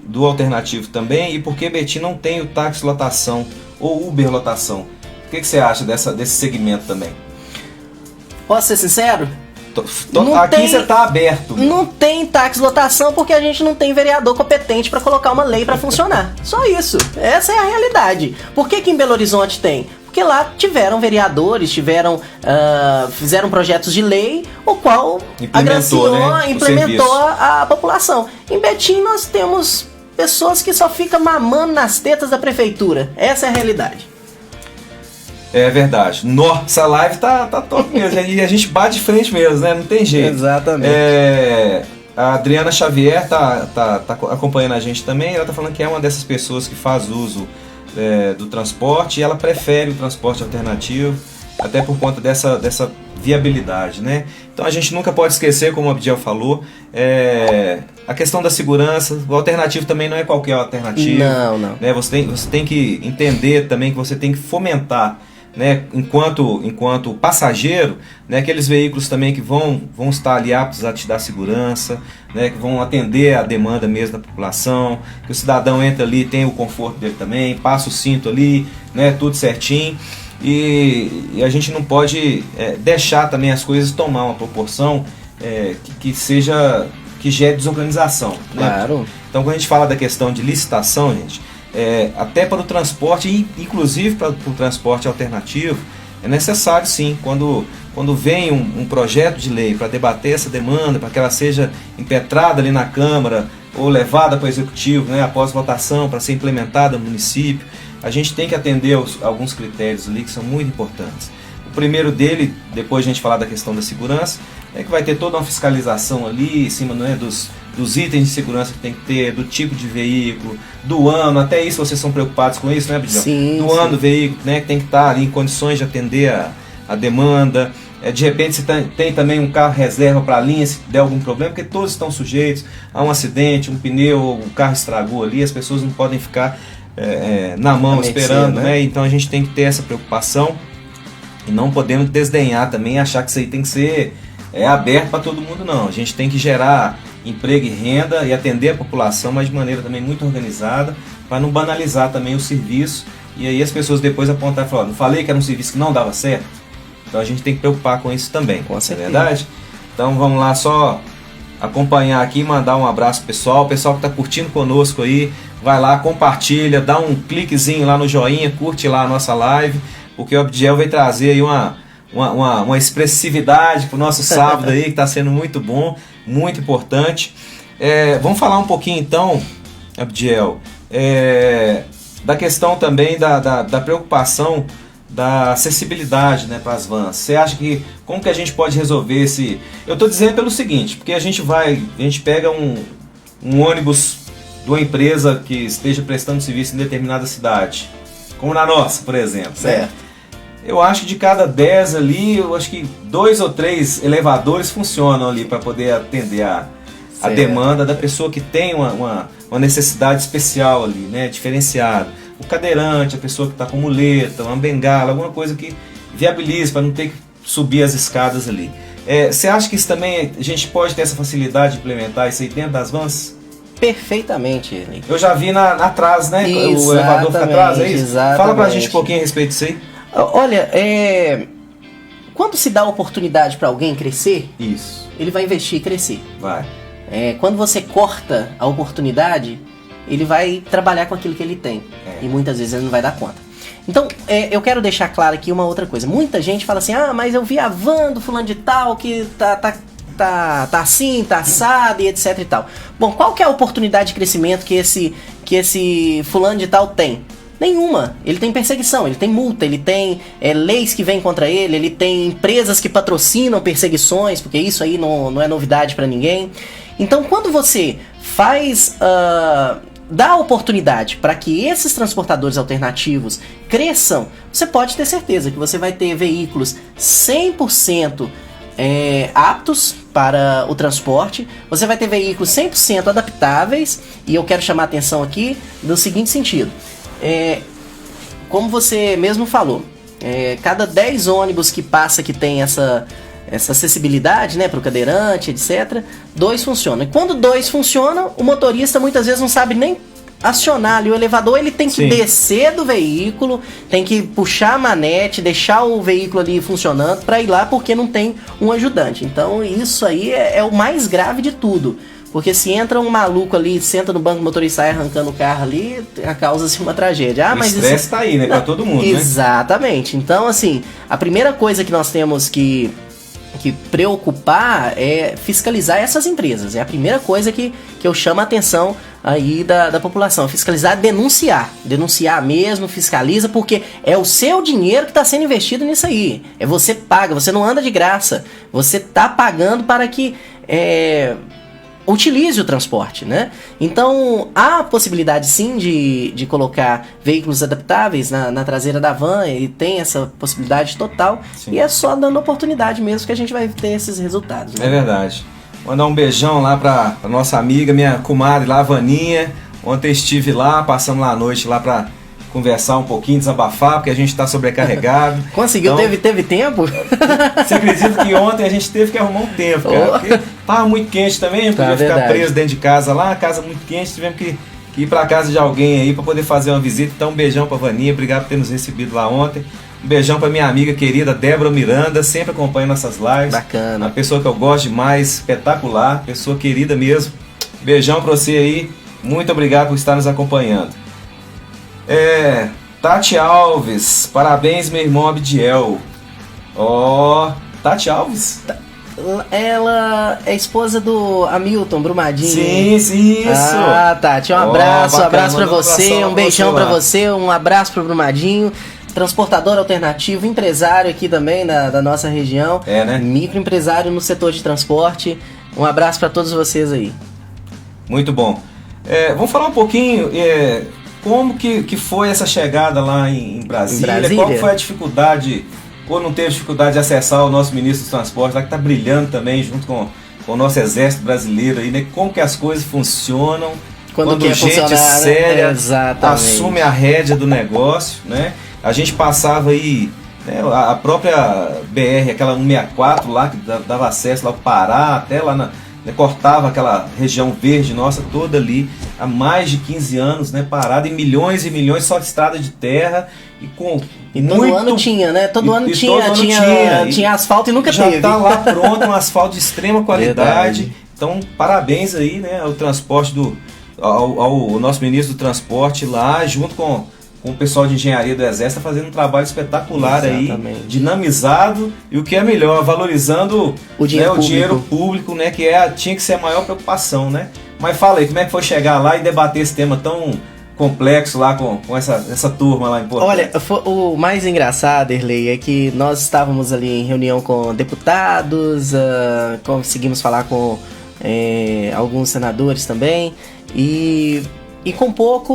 do alternativo também e por que Betim não tem o táxi lotação ou Uber lotação. O que você acha desse segmento também? Posso ser sincero? Aqui você tá aberto. Não tem táxi lotação porque a gente não tem vereador competente para colocar uma lei para funcionar. Só isso. Essa é a realidade. Por que em Belo Horizonte tem? Porque lá tiveram vereadores, fizeram projetos de lei, o qual implementou a população. Em Betim nós temos pessoas que só ficam mamando nas tetas da prefeitura. Essa é a realidade. É verdade. Nossa, live tá top mesmo. E a gente bate de frente mesmo, né? Não tem jeito. Exatamente. A Adriana Xavier tá acompanhando a gente também. Ela tá falando que é uma dessas pessoas que faz uso do transporte e ela prefere o transporte alternativo, até por conta dessa viabilidade, né? Então a gente nunca pode esquecer, como o Abdiel falou, a questão da segurança. O alternativo também não é qualquer alternativo. Não. Né? Você tem que entender também que você tem que fomentar, né, enquanto passageiro, né, aqueles veículos também que vão estar ali aptos a te dar segurança, né, que vão atender a demanda mesmo da população, que o cidadão entra ali, tem o conforto dele também, passa o cinto ali, né, tudo certinho. E a gente não pode deixar também as coisas tomar uma proporção que gere desorganização. Claro. Né? Então, quando a gente fala da questão de licitação, gente, até para o transporte, inclusive para o transporte alternativo, é necessário sim, quando vem um projeto de lei para debater essa demanda, para que ela seja impetrada ali na Câmara ou levada para o Executivo, né, após votação, para ser implementada no município, a gente tem que atender alguns critérios ali que são muito importantes. O primeiro dele, depois de a gente falar da questão da segurança, é que vai ter toda uma fiscalização ali em cima, né, dos itens de segurança que tem que ter, do tipo de veículo, do ano, até isso vocês são preocupados com isso, né, Abdiel? Sim, ano do veículo, né, que tem que estar ali em condições de atender a demanda. De repente se tem também um carro reserva para a linha se der algum problema, porque todos estão sujeitos a um acidente, um pneu, o carro estragou ali, as pessoas não podem ficar na mão esperando, né? Então a gente tem que ter essa preocupação e não podemos desdenhar também e achar que isso aí tem que ser aberto para todo mundo, não. A gente tem que gerar emprego e renda e atender a população, mas de maneira também muito organizada, para não banalizar também o serviço e aí as pessoas depois apontar e falar, não falei que era um serviço que não dava certo? Então a gente tem que preocupar com isso também, com certeza. É verdade? Então vamos lá, só acompanhar aqui, mandar um abraço pessoal, o pessoal que está curtindo conosco aí, vai lá, compartilha, dá um cliquezinho lá no joinha, curte lá a nossa live, porque o Abdiel vai trazer aí uma expressividade para o nosso sábado aí, que está sendo muito bom, muito importante. Vamos falar um pouquinho então, Abdiel, da questão também da preocupação da acessibilidade, né, para as vans. Você acha que como que a gente pode resolver esse... Eu estou dizendo pelo seguinte, porque a gente pega um ônibus de uma empresa que esteja prestando serviço em determinada cidade, como na nossa, por exemplo. Certo. Né? Eu acho que de cada 10 ali, eu acho que 2 ou 3 elevadores funcionam ali para poder atender a demanda da pessoa que tem uma necessidade especial ali, né, diferenciada. O cadeirante, a pessoa que está com muleta, uma bengala, alguma coisa que viabilize para não ter que subir as escadas ali. Você acha que isso também, a gente pode ter essa facilidade de implementar isso aí dentro das vans? Perfeitamente, Eli. Eu já vi atrás, né? Exatamente, o elevador fica atrás, é isso? Exatamente. Fala pra gente um pouquinho a respeito disso aí. Olha, quando se dá a oportunidade para alguém crescer, isso, ele vai investir e crescer. Vai. Quando você corta a oportunidade, ele vai trabalhar com aquilo que ele tem. E muitas vezes ele não vai dar conta. Então, eu quero deixar claro aqui uma outra coisa. Muita gente fala assim, mas eu vi a van do fulano de tal que tá assim, tá assado e etc e tal. Bom, qual que é a oportunidade de crescimento que esse fulano de tal tem? Nenhuma. Ele tem perseguição, ele tem multa, ele tem leis que vêm contra ele tem empresas que patrocinam perseguições, porque isso aí não é novidade para ninguém. Então, quando você dá oportunidade para que esses transportadores alternativos cresçam, você pode ter certeza que você vai ter veículos 100% aptos para o transporte, você vai ter veículos 100% adaptáveis, e eu quero chamar a atenção aqui no seguinte sentido. como você mesmo falou, cada 10 ônibus que passa que tem essa acessibilidade, né, para o cadeirante, etc., 2 funcionam. E quando 2 funcionam, o motorista muitas vezes não sabe nem acionar ali o elevador, ele tem que descer do veículo, tem que puxar a manete, deixar o veículo ali funcionando para ir lá porque não tem um ajudante. Então isso aí é o mais grave de tudo. Porque se entra um maluco ali, senta no banco do motorista e sai arrancando o carro ali, causa-se uma tragédia. O estresse tá aí, né? Pra todo mundo, né? Exatamente. Então, assim, a primeira coisa que nós temos que preocupar é fiscalizar essas empresas. É a primeira coisa que eu chamo a atenção aí da população. Fiscalizar, denunciar. Denunciar mesmo, fiscaliza, porque é o seu dinheiro que está sendo investido nisso aí. É você paga, você não anda de graça. Você está pagando para que utilize o transporte, né? Então, há possibilidade sim de colocar veículos adaptáveis na traseira da van, e tem essa possibilidade total, sim. E é só dando oportunidade mesmo que a gente vai ter esses resultados, né? É verdade. Mandar um beijão lá pra nossa amiga, minha comadre lá, Vaninha. Ontem estive lá, passamos lá a noite lá pra conversar um pouquinho, desabafar, porque a gente tá sobrecarregado. Conseguiu? Então, teve tempo? Você acredita que ontem a gente teve que arrumar um tempo, cara? Porque tava muito quente também, não podia ficar preso dentro de casa lá, casa muito quente, tivemos que ir pra casa de alguém aí pra poder fazer uma visita. Então um beijão pra Vaninha, obrigado por ter nos recebido lá ontem. Um beijão pra minha amiga querida Débora Miranda, sempre acompanha nossas lives. Bacana. Uma pessoa que eu gosto demais, espetacular, pessoa querida mesmo. Beijão pra você aí, muito obrigado por estar nos acompanhando. Tati Alves, parabéns meu irmão Abdiel. Tati Alves? Ela é esposa do Hamilton Brumadinho. Sim, isso. Tati, um abraço, abraço pra você, um beijão pra você, um abraço pro Brumadinho. Transportador alternativo, empresário aqui também da nossa região. Né? Microempresário no setor de transporte. Um abraço pra todos vocês aí. Muito bom. Vamos falar um pouquinho como que foi essa chegada lá em Brasília? Qual foi a dificuldade, ou não teve dificuldade de acessar o nosso ministro dos Transportes, lá que está brilhando também junto com o nosso exército brasileiro aí, né? Como que as coisas funcionam quando gente séria assume a rédea do negócio, né? A gente passava aí, né, a própria BR, aquela 164 lá, que dava acesso lá ao Pará, até lá cortava aquela região verde nossa toda ali há mais de 15 anos, né, parada, e milhões só de estrada de terra e todo ano tinha, né? Todo ano tinha asfalto e nunca teve. Já tá lá pronto, um asfalto de extrema qualidade. Verdade. Então, parabéns aí, né, ao transporte ao nosso ministro do transporte lá, junto com o pessoal de engenharia do Exército, fazendo um trabalho espetacular. Exatamente. Aí, dinamizado, e o que é melhor, valorizando o dinheiro público, né, que tinha que ser a maior preocupação, né? Mas fala aí, como é que foi chegar lá e debater esse tema tão complexo lá com essa turma lá em Porto? Olha, o mais engraçado, Erlei, é que nós estávamos ali em reunião com deputados, conseguimos falar com alguns senadores também, e com pouco,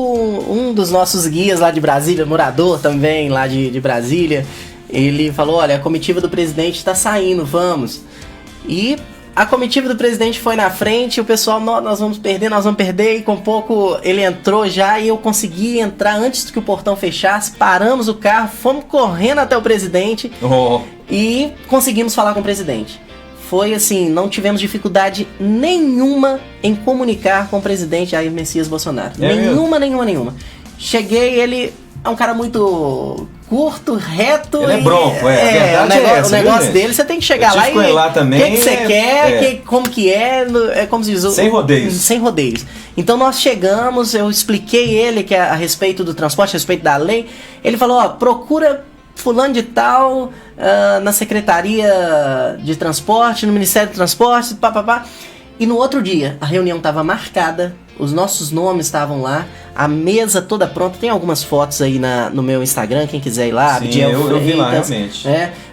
um dos nossos guias lá de Brasília, morador também lá de Brasília, ele falou, olha, a comitiva do presidente está saindo, vamos. E a comitiva do presidente foi na frente, o pessoal, nós vamos perder, e com pouco ele entrou já, e eu consegui entrar antes que o portão fechasse, paramos o carro, fomos correndo até o presidente e conseguimos falar com o presidente. Foi assim, não tivemos dificuldade nenhuma em comunicar com o presidente Jair Messias Bolsonaro. Nenhuma. Cheguei, ele é um cara muito curto, reto. Ele é bronco, o negócio dele, você tem que chegar lá e... lá também. O que você quer, como que é como se diz... Sem rodeios. Sem rodeios. Então nós chegamos, eu expliquei ele que a respeito do transporte, a respeito da lei. Ele falou, procura fulano de tal, na Secretaria de Transporte, no Ministério do Transporte, papapá. E no outro dia, a reunião estava marcada, os nossos nomes estavam lá, a mesa toda pronta. Tem algumas fotos aí no meu Instagram, quem quiser ir lá. Sim, eu vi lá, realmente.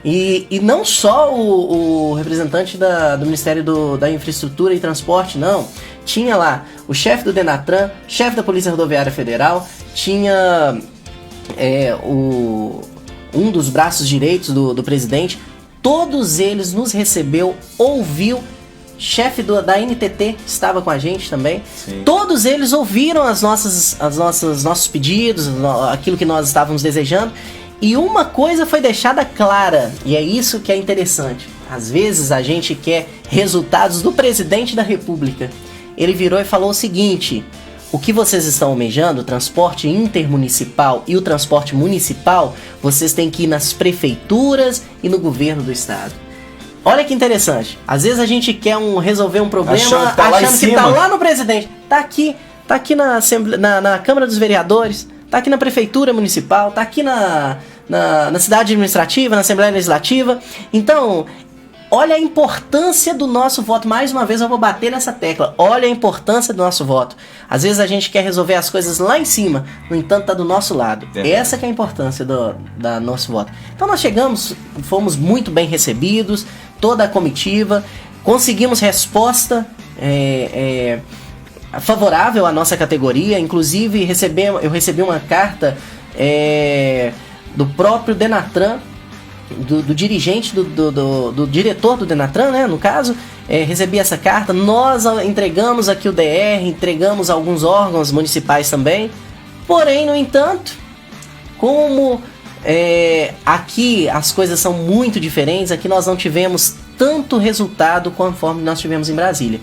E não só o representante do Ministério da Infraestrutura e Transporte, não. Tinha lá o chefe do Denatran, chefe da Polícia Rodoviária Federal, tinha um dos braços direitos do presidente. Todos eles nos recebeu, ouviu, chefe da NTT estava com a gente também. Sim. Todos eles ouviram nossos pedidos, aquilo que nós estávamos desejando. E uma coisa foi deixada clara, e é isso que é interessante. Às vezes a gente quer resultados do presidente da República. Ele virou e falou o seguinte: o que vocês estão almejando, o transporte intermunicipal e o transporte municipal, vocês têm que ir nas prefeituras e no governo do estado. Olha que interessante. Às vezes a gente quer resolver um problema achando que tá lá no presidente. Tá aqui na Câmara dos Vereadores, tá aqui na Prefeitura Municipal, tá aqui na cidade administrativa, na Assembleia Legislativa. Então, olha a importância do nosso voto. Mais uma vez eu vou bater nessa tecla. Olha a importância do nosso voto. Às vezes a gente quer resolver as coisas lá em cima, no entanto tá do nosso lado. Essa que é a importância do nosso voto. Então nós chegamos, fomos muito bem recebidos, toda a comitiva, conseguimos resposta favorável à nossa categoria. Inclusive eu recebi uma carta do próprio Denatran, do dirigente, do diretor do Denatran, né, no caso. Recebi essa carta, nós entregamos aqui o DR, entregamos alguns órgãos municipais também. Porém, no entanto, como aqui as coisas são muito diferentes, aqui nós não tivemos tanto resultado conforme nós tivemos em Brasília.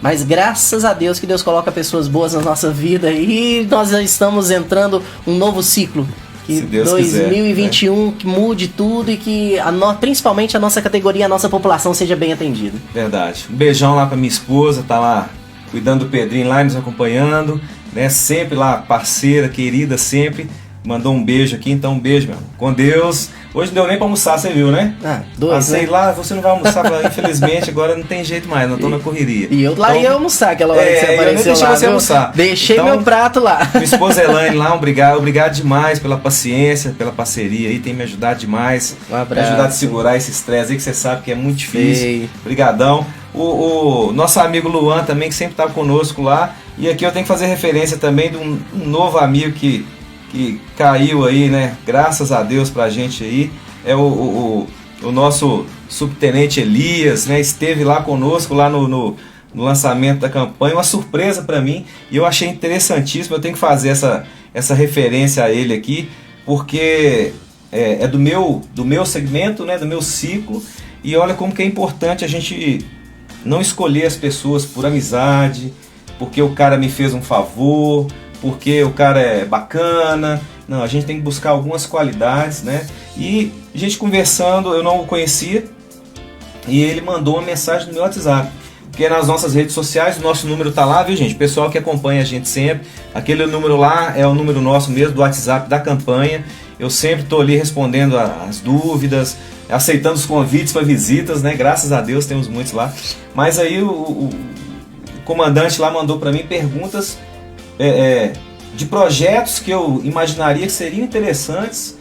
Mas graças a Deus que Deus coloca pessoas boas na nossa vida e nós já estamos entrando um novo ciclo. Que 2021 quiser, né? Que mude tudo e que principalmente a nossa categoria, a nossa população seja bem atendida. Verdade. Um beijão lá pra minha esposa, tá lá cuidando do Pedrinho lá, nos acompanhando, né? Sempre lá, parceira, querida, sempre. Mandou um beijo aqui, então um beijo, meu irmão. Com Deus. Hoje não deu nem pra almoçar, você viu, né? Passei, né? Lá, você não vai almoçar, infelizmente, agora não tem jeito mais, não tô na correria. E eu lá ia almoçar aquela hora que você apareceu. Eu não deixei você almoçar. Deixei meu prato lá. Minha esposa Elaine lá, obrigado demais pela paciência, pela parceria aí, tem me ajudado demais. Um abraço. Me ajudado a segurar esse estresse aí que você sabe que é muito difícil. Obrigadão. O nosso amigo Luan também, que sempre tá conosco lá. E aqui eu tenho que fazer referência também de um novo amigo que caiu aí, né? Graças a Deus pra gente aí. É o nosso subtenente Elias, né? Esteve lá conosco, lá no lançamento da campanha. Uma surpresa pra mim. E eu achei interessantíssimo. Eu tenho que fazer essa referência a ele aqui, porque é do meu segmento, né? Do meu ciclo. E olha como que é importante a gente não escolher as pessoas por amizade, porque o cara me fez um favor, porque o cara é bacana. Não, a gente tem que buscar algumas qualidades, né? E a gente conversando, eu não o conhecia, e ele mandou uma mensagem no meu WhatsApp, porque nas nossas redes sociais o nosso número tá lá, viu, gente? Pessoal que acompanha a gente sempre, aquele número lá é o número nosso mesmo, do WhatsApp da campanha. Eu sempre tô ali respondendo as dúvidas, aceitando os convites para visitas, né? Graças a Deus temos muitos lá. Mas aí o comandante lá mandou para mim perguntas de projetos que eu imaginaria que seriam interessantes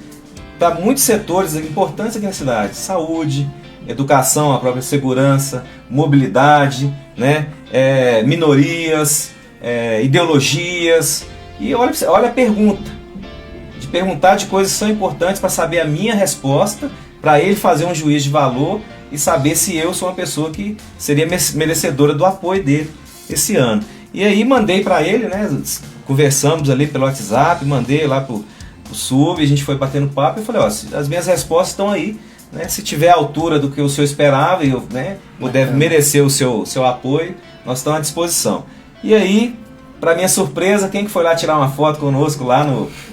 para muitos setores importantes aqui na cidade: saúde, educação, a própria segurança, mobilidade, né? Minorias, ideologias. E olha a pergunta, de perguntar de coisas que são importantes para saber a minha resposta, para ele fazer um juízo de valor e saber se eu sou uma pessoa que seria merecedora do apoio dele esse ano. E aí mandei para ele, né? Conversamos ali pelo WhatsApp, mandei lá pro sub, a gente foi batendo papo e falei: ó, as minhas respostas estão aí, né? Se tiver a altura do que o senhor esperava e deve merecer o seu apoio, nós estamos à disposição. E aí, para minha surpresa, quem que foi lá tirar uma foto conosco lá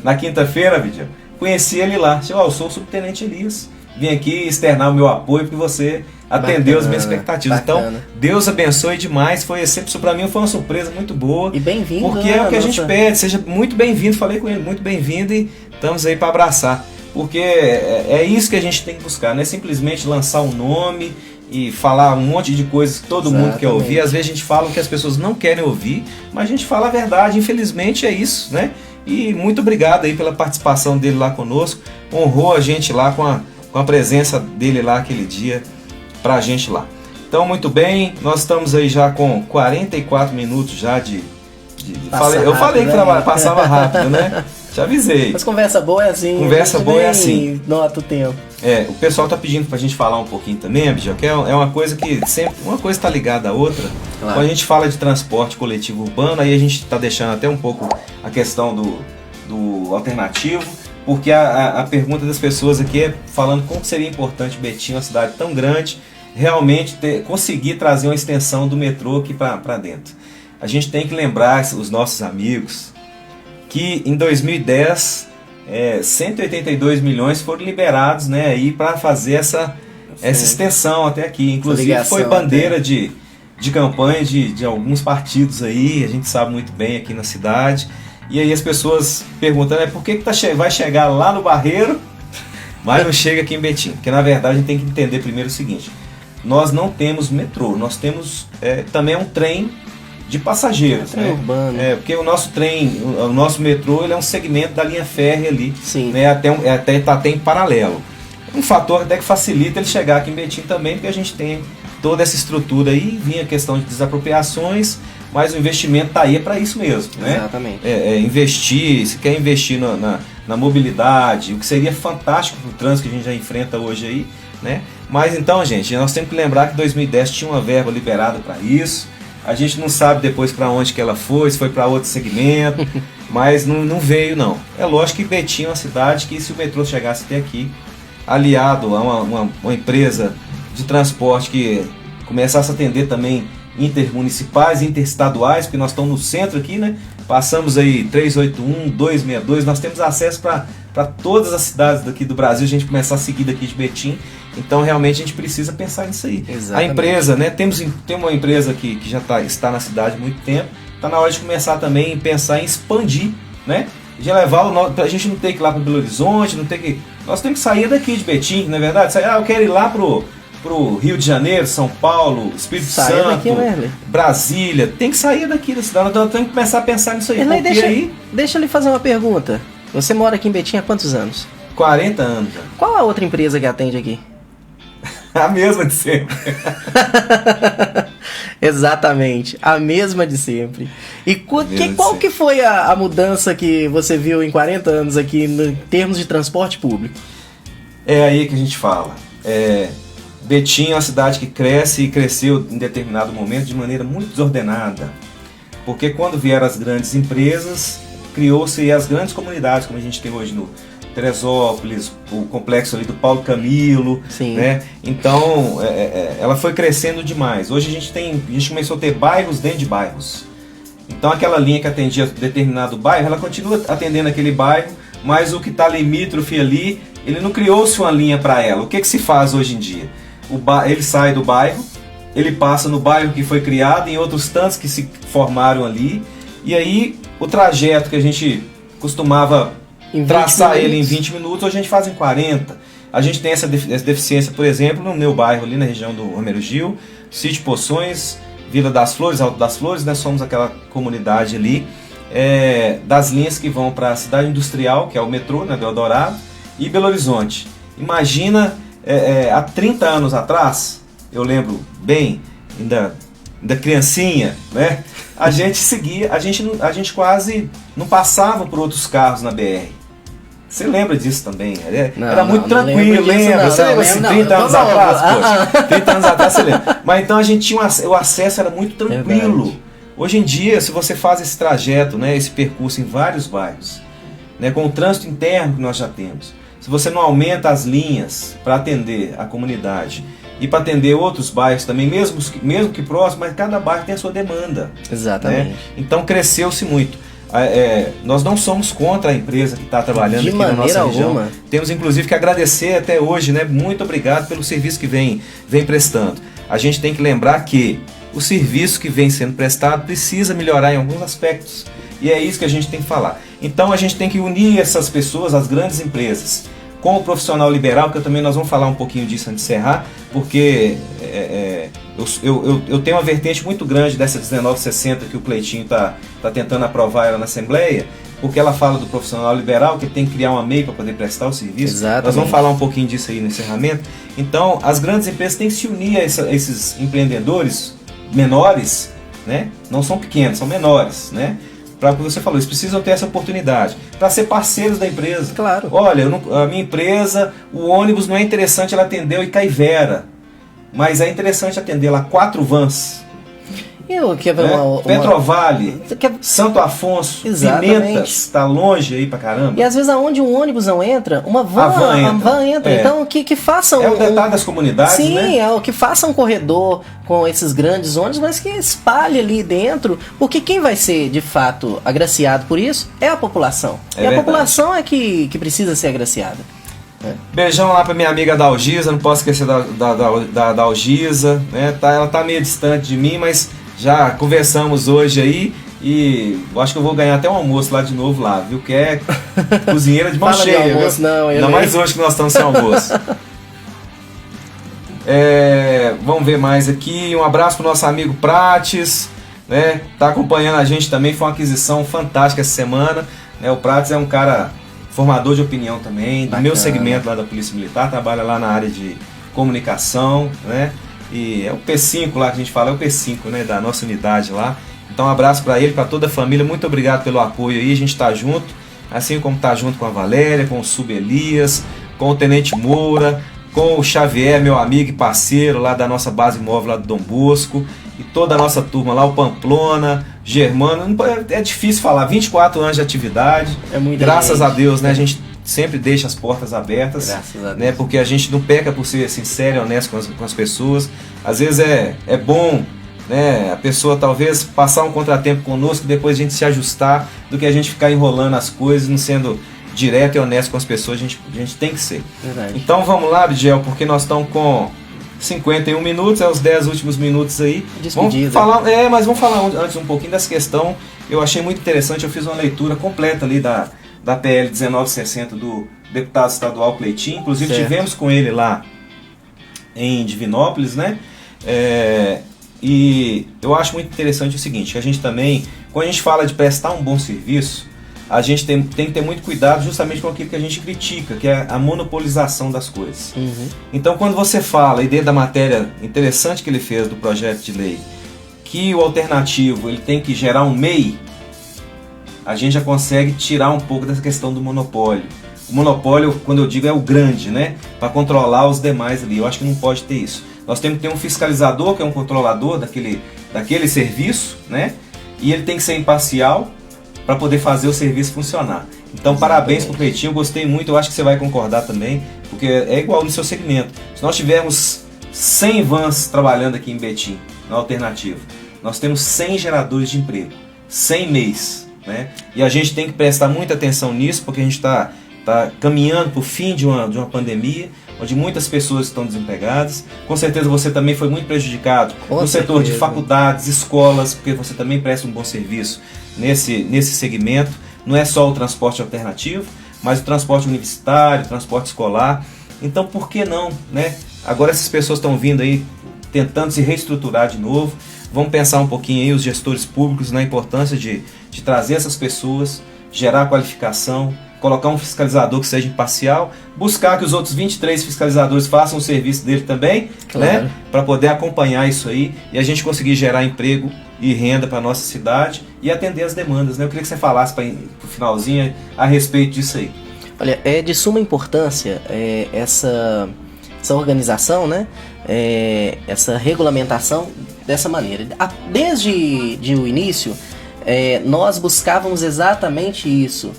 na quinta-feira, Vidião? Conheci ele lá. Eu sou o subtenente Elias, vim aqui externar o meu apoio porque você atendeu as minhas expectativas. Bacana. Então, Deus abençoe demais. Para mim foi uma surpresa muito boa. E bem-vindo. Porque é o que a gente pede. Seja muito bem-vindo. Falei com ele, muito bem-vindo, e estamos aí para abraçar. Porque é isso que a gente tem que buscar. Não é simplesmente lançar um nome e falar um monte de coisas que todo mundo quer ouvir. Às vezes a gente fala o que as pessoas não querem ouvir, mas a gente fala a verdade. Infelizmente é isso, né? E muito obrigado aí pela participação dele lá conosco. Honrou a gente lá com a presença dele lá aquele dia pra gente lá. Então, muito bem, nós estamos aí já com 44 minutos já de eu falei que passava rápido, né? Te avisei. Mas conversa boa é assim. Conversa boa é assim. Nota o tempo. O pessoal tá pedindo pra gente falar um pouquinho também, Abdiel, que é uma coisa que sempre... Uma coisa tá ligada à outra. Claro. Quando a gente fala de transporte coletivo urbano, aí a gente tá deixando até um pouco a questão do alternativo, porque a pergunta das pessoas aqui é falando como seria importante Betim, uma cidade tão grande, realmente conseguir trazer uma extensão do metrô aqui para dentro. A gente tem que lembrar os nossos amigos que em 2010 182 milhões foram liberados, né, aí para fazer essa extensão até aqui. Inclusive foi bandeira de campanha de alguns partidos aí, a gente sabe muito bem aqui na cidade. E aí as pessoas perguntando por que vai chegar lá no Barreiro, mas não chega aqui em Betim. Porque na verdade a gente tem que entender primeiro o seguinte: nós não temos metrô, nós temos também um trem de passageiros, trem urbano. Porque o nosso trem, o nosso metrô, ele é um segmento da linha férrea ali, sim, né, até em paralelo. Um fator até que facilita ele chegar aqui em Betim também, porque a gente tem toda essa estrutura aí, vinha a questão de desapropriações, mas o investimento está aí para isso mesmo, né? Exatamente. Investir, se quer investir na mobilidade, o que seria fantástico para o trânsito que a gente já enfrenta hoje aí, né? Mas então, gente, nós temos que lembrar que 2010 tinha uma verba liberada para isso. A gente não sabe depois para onde que ela foi, se foi para outro segmento, mas não veio não. É lógico que Betim é uma cidade que, se o metrô chegasse até aqui, aliado a uma empresa de transporte que começasse a atender também intermunicipais, interestaduais, porque nós estamos no centro aqui, né? Passamos aí 381, 262, nós temos acesso para todas as cidades daqui do Brasil, a gente começar a seguir daqui de Betim. Então realmente a gente precisa pensar nisso aí. Exatamente. A empresa, né? Tem uma empresa que já está na cidade há muito tempo, está na hora de começar também a pensar em expandir, né? De levar a gente não ter que ir lá para Belo Horizonte, nós temos que sair daqui de Betim, não é verdade? Eu quero ir lá pro Rio de Janeiro, São Paulo, Espírito Santo, daqui, né, Brasília, tem que sair daqui da cidade, então tem que começar a pensar nisso aí. Deixa eu lhe fazer uma pergunta. Você mora aqui em Betim há quantos anos? 40 anos já. Qual a outra empresa que atende aqui? A mesma de sempre. Exatamente, a mesma de sempre. E qual que foi a mudança que você viu em 40 anos aqui em termos de transporte público? É aí que a gente fala. Betim é uma cidade que cresce e cresceu em determinado momento de maneira muito desordenada. Porque quando vieram as grandes empresas, criou-se as grandes comunidades, como a gente tem hoje no Teresópolis, o complexo ali do Paulo Camilo, né? Então, ela foi crescendo demais. Hoje a gente começou a ter bairros dentro de bairros. Então aquela linha que atendia determinado bairro, ela continua atendendo aquele bairro, mas o que está limítrofe ali, ele não criou-se uma linha para ela. O que se faz hoje em dia? Ele sai do bairro, ele passa no bairro que foi criado, em outros tantos que se formaram ali, e aí o trajeto que a gente costumava traçar ele em 20 minutos, hoje a gente faz em 40. A gente tem essa deficiência, por exemplo, no meu bairro ali na região do Romero Gil, Sítio Poções, Vila das Flores, Alto das Flores, nós somos aquela comunidade ali, das linhas que vão para a cidade industrial, que é o metrô, né, do Eldorado, e Belo Horizonte. Imagina, há 30 anos atrás, eu lembro bem, ainda criancinha, né? A gente seguia, a gente quase não passava por outros carros na BR. Você lembra disso também? Era muito tranquilo, lembra? Você lembra assim, 30 anos atrás? 30 anos atrás você lembra. Mas então a gente tinha o acesso era muito tranquilo. Hoje em dia, se você faz esse trajeto, né, esse percurso em vários bairros, né, com o trânsito interno que nós já temos, se você não aumenta as linhas para atender a comunidade e para atender outros bairros também, mesmo que próximo, mas cada bairro tem a sua demanda. Exatamente. Né? Então cresceu-se muito. Nós não somos contra a empresa que está trabalhando aqui na nossa região. Temos inclusive que agradecer até hoje, né? Muito obrigado pelo serviço que vem prestando. A gente tem que lembrar que o serviço que vem sendo prestado precisa melhorar em alguns aspectos. E é isso que a gente tem que falar. Então a gente tem que unir essas pessoas, as grandes empresas, com o profissional liberal, que nós vamos falar um pouquinho disso antes de encerrar, porque eu tenho uma vertente muito grande dessa 1960 que o Cleitinho está tentando aprovar ela na Assembleia, porque ela fala do profissional liberal que tem que criar uma MEI para poder prestar o serviço. Exatamente. Nós vamos falar um pouquinho disso aí no encerramento. Então, as grandes empresas têm que se unir a esses empreendedores menores, né? Não são pequenos, são menores, né? para o que você falou, eles precisam ter essa oportunidade para ser parceiros da empresa. Claro. Olha, a minha empresa, o ônibus não é interessante ela atender o Icaivera, mas é interessante atender lá 4 vans. Eu quero ver Petrovale, Santo Afonso, Exatamente. Pimentas, tá longe aí pra caramba. E às vezes aonde um ônibus não entra, uma van entra. Então que façam... É o detalhe das comunidades, sim, né? é o que faça um corredor com esses grandes ônibus, mas que espalhe ali dentro, porque quem vai ser de fato agraciado por isso é a população. E verdade. A população é que precisa ser agraciada. Beijão lá pra minha amiga Dalgisa, não posso esquecer da Dalgisa, né? Ela tá meio distante de mim, mas já conversamos hoje aí e eu acho que eu vou ganhar até um almoço lá de novo lá, viu? Que é cozinheira de mão cheia, de almoço, viu? não, ainda mais hoje que nós estamos sem almoço. Vamos ver mais aqui. Um abraço pro nosso amigo Prates, né? Tá acompanhando a gente também, foi uma aquisição fantástica essa semana, né? O Prates é um cara formador de opinião também, do meu segmento lá da Polícia Militar, trabalha lá na área de comunicação, né? E é o P5 lá que a gente fala, é o P5, né, da nossa unidade lá. Então um abraço para ele, para toda a família, muito obrigado pelo apoio aí, a gente tá junto, assim como tá junto com a Valéria, com o Sub Elias, com o Tenente Moura, com o Xavier, meu amigo e parceiro lá da nossa base móvel lá do Dom Bosco, e toda a nossa turma lá, o Pamplona, Germano, é difícil falar, 24 anos de atividade, graças a Deus, né, a gente sempre deixa as portas abertas, né, porque a gente não peca por ser sincero e honesto com as pessoas. Às vezes é bom, né, a pessoa talvez passar um contratempo conosco e depois a gente se ajustar, do que a gente ficar enrolando as coisas, não sendo direto e honesto com as pessoas. A gente tem que ser. Verdade. Então vamos lá, Bidiel, porque nós estamos com 51 minutos, os 10 últimos minutos aí. Despedida. Mas vamos falar antes um pouquinho dessa questão. Eu achei muito interessante, eu fiz uma leitura completa ali da PL 1960 do deputado estadual Cleitinho, inclusive tivemos com ele lá em Divinópolis, né? E eu acho muito interessante o seguinte, que a gente também, quando a gente fala de prestar um bom serviço, a gente tem que ter muito cuidado justamente com aquilo que a gente critica, que é a monopolização das coisas. Uhum. Então quando você fala, e dentro da matéria interessante que ele fez do projeto de lei, que o alternativo ele tem que gerar um MEI, a gente já consegue tirar um pouco dessa questão do monopólio. O monopólio, quando eu digo, é o grande, né? Para controlar os demais ali. Eu acho que não pode ter isso. Nós temos que ter um fiscalizador, que é um controlador daquele serviço, né? E ele tem que ser imparcial para poder fazer o serviço funcionar. Então, exatamente. Parabéns pro Cleitinho, eu gostei muito, eu acho que você vai concordar também, porque é igual no seu segmento. Se nós tivermos 100 vans trabalhando aqui em Betim, na alternativa, nós temos 100 geradores de emprego, 100 MEIs. Né? E a gente tem que prestar muita atenção nisso, porque a gente está caminhando para o fim de uma pandemia, onde muitas pessoas estão desempregadas. Com certeza você também foi muito prejudicado no setor de faculdades, escolas, porque você também presta um bom serviço nesse segmento. Não é só o transporte alternativo, mas o transporte universitário, o transporte escolar. Então por que não? Né? Agora essas pessoas estão vindo aí tentando se reestruturar de novo. Vamos pensar um pouquinho aí, os gestores públicos, na importância de trazer essas pessoas, gerar qualificação, colocar um fiscalizador que seja imparcial, buscar que os outros 23 fiscalizadores façam o serviço dele também, claro, né, para poder acompanhar isso aí e a gente conseguir gerar emprego e renda para a nossa cidade e atender as demandas. Né? Eu queria que você falasse para o finalzinho a respeito disso aí. Olha, é de suma importância essa organização, né? Essa regulamentação dessa maneira. Desde o início, nós buscávamos exatamente isso.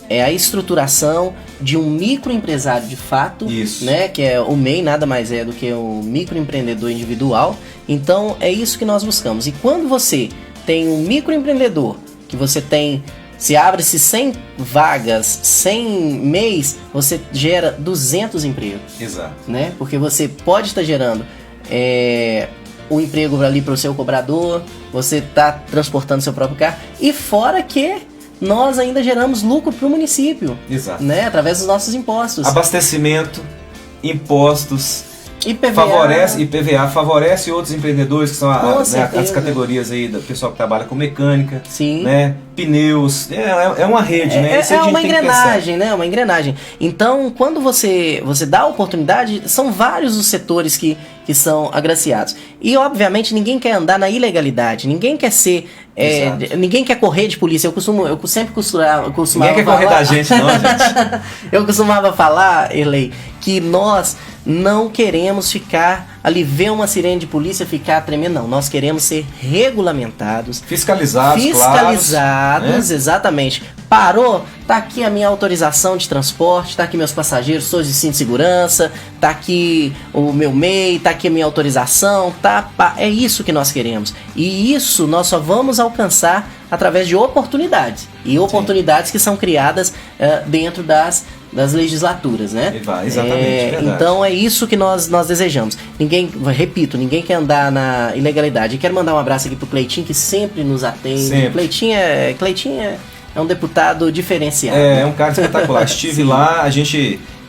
A estruturação de um microempresário de fato, né? Que é o MEI, nada mais é do que o microempreendedor individual. Então é isso que nós buscamos. E quando você tem um microempreendedor, que você tem, se abre-se 100 vagas, 100 MEIs, você gera 200 empregos. Exato. Né? Porque você pode estar gerando um emprego ali para o seu cobrador, você está transportando seu próprio carro, e fora que nós ainda geramos lucro para o município. Exato. Né? Através dos nossos impostos. Abastecimento, impostos, IPVA favorece outros empreendedores, que são as categorias aí do pessoal que trabalha com mecânica, sim, né? Pneus, é uma rede, né? É uma engrenagem, né? Uma engrenagem. Então, quando você dá a oportunidade, são vários os setores que são agraciados. E, obviamente, ninguém quer andar na ilegalidade, ninguém quer ser... ninguém quer correr de polícia. Eu sempre costumava ninguém quer correr da gente, não, gente. Eu costumava falar, Erlei, que nós não queremos ficar ali, ver uma sirene de polícia ficar tremendo, não. Nós queremos ser regulamentados. Fiscalizados, claros, né? Exatamente. Parou, tá aqui a minha autorização de transporte, tá aqui meus passageiros, todos de cinto de segurança, tá aqui o meu MEI, tá aqui a minha autorização, é isso que nós queremos. E isso nós só vamos alcançar através de oportunidades. E oportunidades que são criadas dentro das legislaturas, né? Exatamente, então é isso que nós desejamos. Ninguém quer andar na ilegalidade. E quero mandar um abraço aqui pro Cleitinho, que sempre nos atende. Cleitinho é um deputado diferenciado. É um cara espetacular. Estive lá,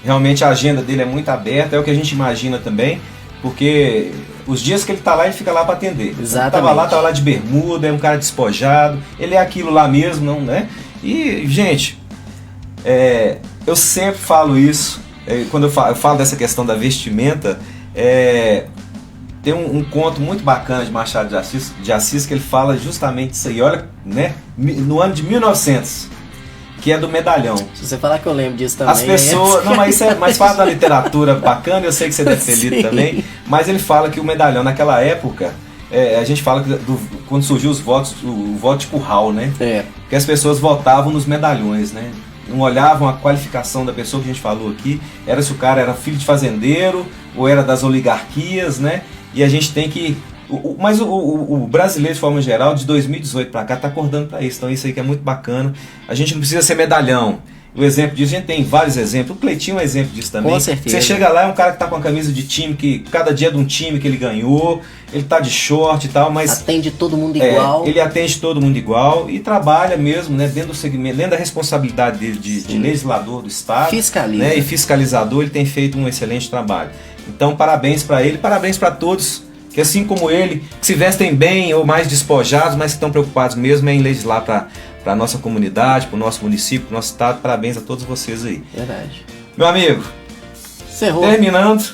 realmente a agenda dele é muito aberta, é o que a gente imagina também, porque os dias que ele tá lá, ele fica lá para atender. Exatamente. Tava lá de bermuda, é um cara despojado, ele é aquilo lá mesmo, não, né? E, gente, eu sempre falo isso, quando eu falo dessa questão da vestimenta, tem um conto muito bacana de Machado de Assis que ele fala justamente isso aí, olha, né, no ano de 1900, que é do medalhão. Se você falar que eu lembro disso também. As pessoas, não, mas isso é mais fala da literatura bacana, eu sei que você deve ter lido também, mas ele fala que o medalhão naquela época, a gente fala que quando surgiu os votos, o voto de curral, né? Que as pessoas votavam nos medalhões, né? Não olhavam a qualificação da pessoa que a gente falou aqui, era se o cara era filho de fazendeiro ou era das oligarquias, né? E a gente tem que... Mas o brasileiro, de forma geral, de 2018 para cá, está acordando para isso. Então isso aí que é muito bacana. A gente não precisa ser medalhão. O exemplo disso, a gente tem vários exemplos. O Cleitinho é um exemplo disso também. Com certeza. Você chega lá, é um cara que está com a camisa de time, que cada dia é de um time que ele ganhou, ele tá de short e tal, mas... Atende todo mundo igual. Ele atende todo mundo igual e trabalha mesmo, né, dentro do segmento, dentro da responsabilidade dele de legislador do Estado. Fiscaliza. Né, e fiscalizador, ele tem feito um excelente trabalho. Então, parabéns para ele, parabéns para todos que, assim como ele, que se vestem bem ou mais despojados, mas que estão preocupados mesmo em legislar para a nossa comunidade, para o nosso município, para o nosso estado. Parabéns a todos vocês aí. Verdade. Meu amigo, Cerrou. Terminando,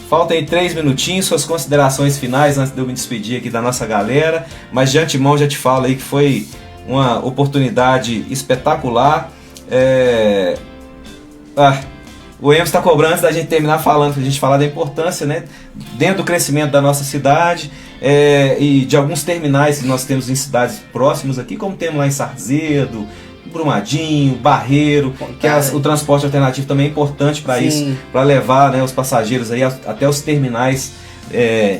faltam aí 3 minutinhos, suas considerações finais antes de eu me despedir aqui da nossa galera, mas de antemão já te falo aí que foi uma oportunidade espetacular. O Emerson está cobrando antes da gente terminar falando, para a gente falar da importância, né, dentro do crescimento da nossa cidade e de alguns terminais que nós temos em cidades próximas aqui, como temos lá em Sarzedo, Brumadinho, Barreiro, que o transporte alternativo também é importante para isso, para levar, né, os passageiros aí até os terminais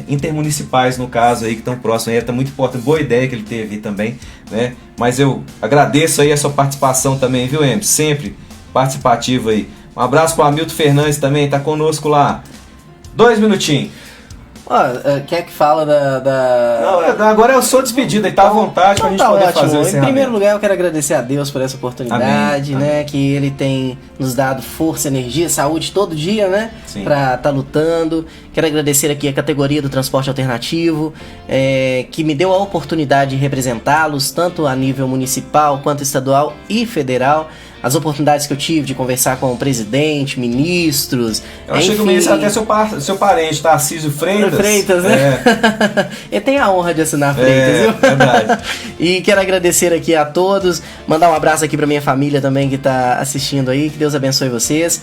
intermunicipais, no caso, aí que estão próximos. Está muito importante, boa ideia que ele teve aí também, né? Mas eu agradeço aí a sua participação também, viu, Emerson? Sempre participativo aí. Um abraço para o Hamilton Fernandes também, tá conosco lá. 2 minutinhos. Quer que fala da... Não, agora eu sou despedido, ele tá à vontade pra gente poder fazer o encerramento. Em primeiro lugar, eu quero agradecer a Deus por essa oportunidade, Amém. né? Que Ele tem nos dado força, energia, saúde todo dia, né? Sim. Pra estar lutando. Quero agradecer aqui a categoria do transporte alternativo, que me deu a oportunidade de representá-los, tanto a nível municipal, quanto estadual e federal. As oportunidades que eu tive de conversar com o presidente, ministros. Eu achei que o ministro até seu parente, Tarcísio Freitas. Freitas, né? Ele tem a honra de assinar Freitas, viu? Verdade. E quero agradecer aqui a todos, mandar um abraço aqui pra minha família também que tá assistindo aí, que Deus abençoe vocês.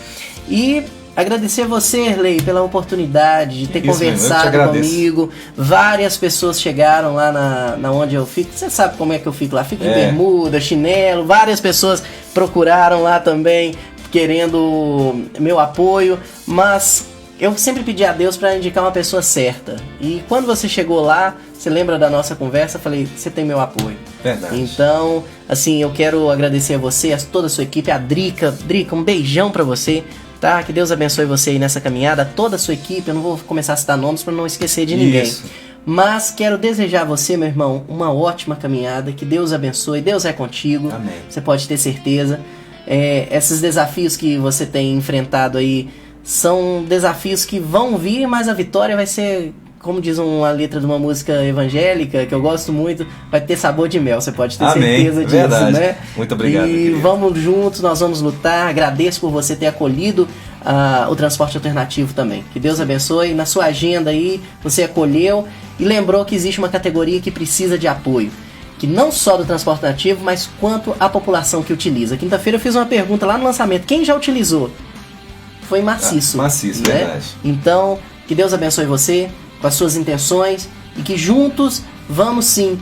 E agradecer a você, Erlei, pela oportunidade de ter conversado comigo. Várias pessoas chegaram lá na onde eu fico. Você sabe como é que eu fico lá? Fico em bermuda, chinelo. Várias pessoas procuraram lá também, querendo meu apoio. Mas eu sempre pedi a Deus para indicar uma pessoa certa. E quando você chegou lá, você lembra da nossa conversa? Eu falei, você tem meu apoio. Verdade. Então, assim, eu quero agradecer a você, a toda a sua equipe, a Drica. Drica, um beijão para você. Tá? Que Deus abençoe você aí nessa caminhada, toda a sua equipe. Eu não vou começar a citar nomes para não esquecer de ninguém. Isso. Mas quero desejar a você, meu irmão, uma ótima caminhada. Que Deus abençoe. Deus é contigo. Amém. Você pode ter certeza. Esses desafios que você tem enfrentado aí são desafios que vão vir, mas a vitória vai ser, como diz uma letra de uma música evangélica, que eu gosto muito, vai ter sabor de mel, você pode ter certeza disso, verdade. Né? Muito obrigado. E vamos juntos, nós vamos lutar. Agradeço por você ter acolhido o transporte alternativo também. Que Deus abençoe. Na sua agenda aí, você acolheu e lembrou que existe uma categoria que precisa de apoio. Que não só do transporte alternativo, mas quanto a população que utiliza. Quinta-feira eu fiz uma pergunta lá no lançamento. Quem já utilizou? Foi maciço. Maciço, né? Verdade. Então, que Deus abençoe você com as suas intenções e que juntos vamos sim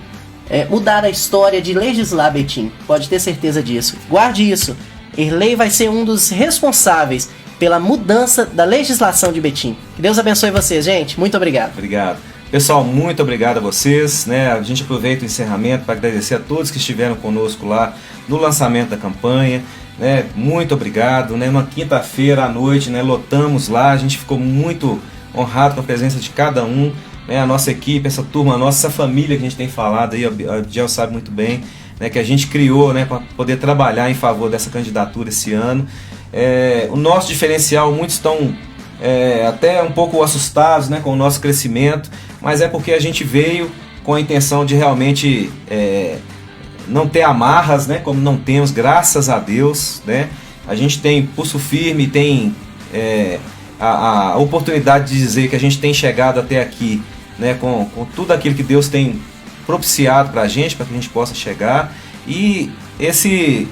mudar a história de legislar, Betim. Pode ter certeza disso. Guarde isso. Erlei vai ser um dos responsáveis pela mudança da legislação de Betim. Que Deus abençoe vocês, gente. Muito obrigado. Obrigado. Pessoal, muito obrigado a vocês, né? A gente aproveita o encerramento para agradecer a todos que estiveram conosco lá no lançamento da campanha, né? Muito obrigado, né? Uma quinta-feira à noite, né? Lotamos lá, a gente ficou muito honrado com a presença de cada um, né? A nossa equipe, essa turma nossa, essa família que a gente tem falado aí, a Diel sabe muito bem, né? Que a gente criou, né? Para poder trabalhar em favor dessa candidatura esse ano. O nosso diferencial, muitos estão até um pouco assustados, né, com o nosso crescimento, mas é porque a gente veio com a intenção de realmente não ter amarras, né, como não temos, graças a Deus, né. A gente tem pulso firme, tem a oportunidade de dizer que a gente tem chegado até aqui, né, com tudo aquilo que Deus tem propiciado para que a gente possa chegar. E esse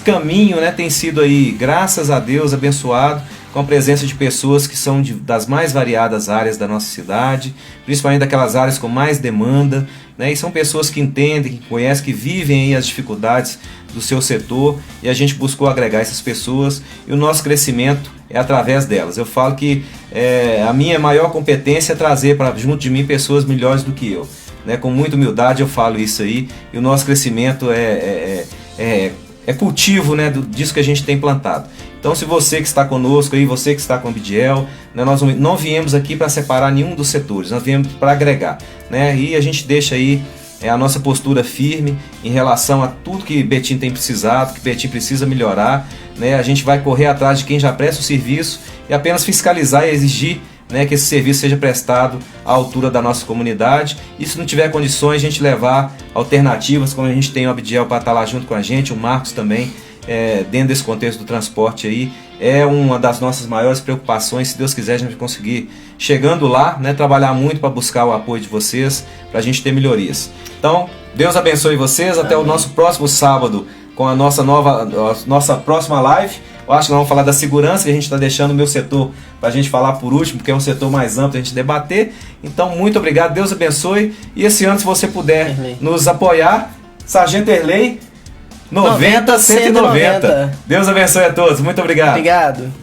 caminho, né, tem sido aí, graças a Deus, abençoado com a presença de pessoas que são das mais variadas áreas da nossa cidade, principalmente daquelas áreas com mais demanda, né, e são pessoas que entendem, que conhecem, que vivem aí as dificuldades do seu setor, e a gente buscou agregar essas pessoas, e o nosso crescimento é através delas. Eu falo que a minha maior competência é trazer para junto de mim pessoas melhores do que eu, né, com muita humildade eu falo isso aí, e o nosso crescimento é cultivo, né, disso que a gente tem plantado. Então, se você que está conosco aí, você que está com a Bidiel, né, nós não viemos aqui para separar nenhum dos setores, nós viemos para agregar, né, e a gente deixa aí a nossa postura firme em relação a tudo que Betim tem precisado, que Betim precisa melhorar, né, a gente vai correr atrás de quem já presta o serviço e apenas fiscalizar e exigir, né, que esse serviço seja prestado à altura da nossa comunidade, e se não tiver condições, a gente levar alternativas, como a gente tem o Abdiel para estar lá junto com a gente, o Marcos também, dentro desse contexto do transporte aí, é uma das nossas maiores preocupações. Se Deus quiser, a gente vai conseguir, chegando lá, né, trabalhar muito para buscar o apoio de vocês, para a gente ter melhorias. Então, Deus abençoe vocês, até o nosso próximo sábado, com a nossa próxima live. Eu acho que nós vamos falar da segurança, que a gente está deixando o meu setor para a gente falar por último, porque é um setor mais amplo, a gente debater. Então, muito obrigado, Deus abençoe. E esse ano, se você puder nos apoiar, Sargento Erlei, 90-190. Deus abençoe a todos, muito obrigado. Obrigado.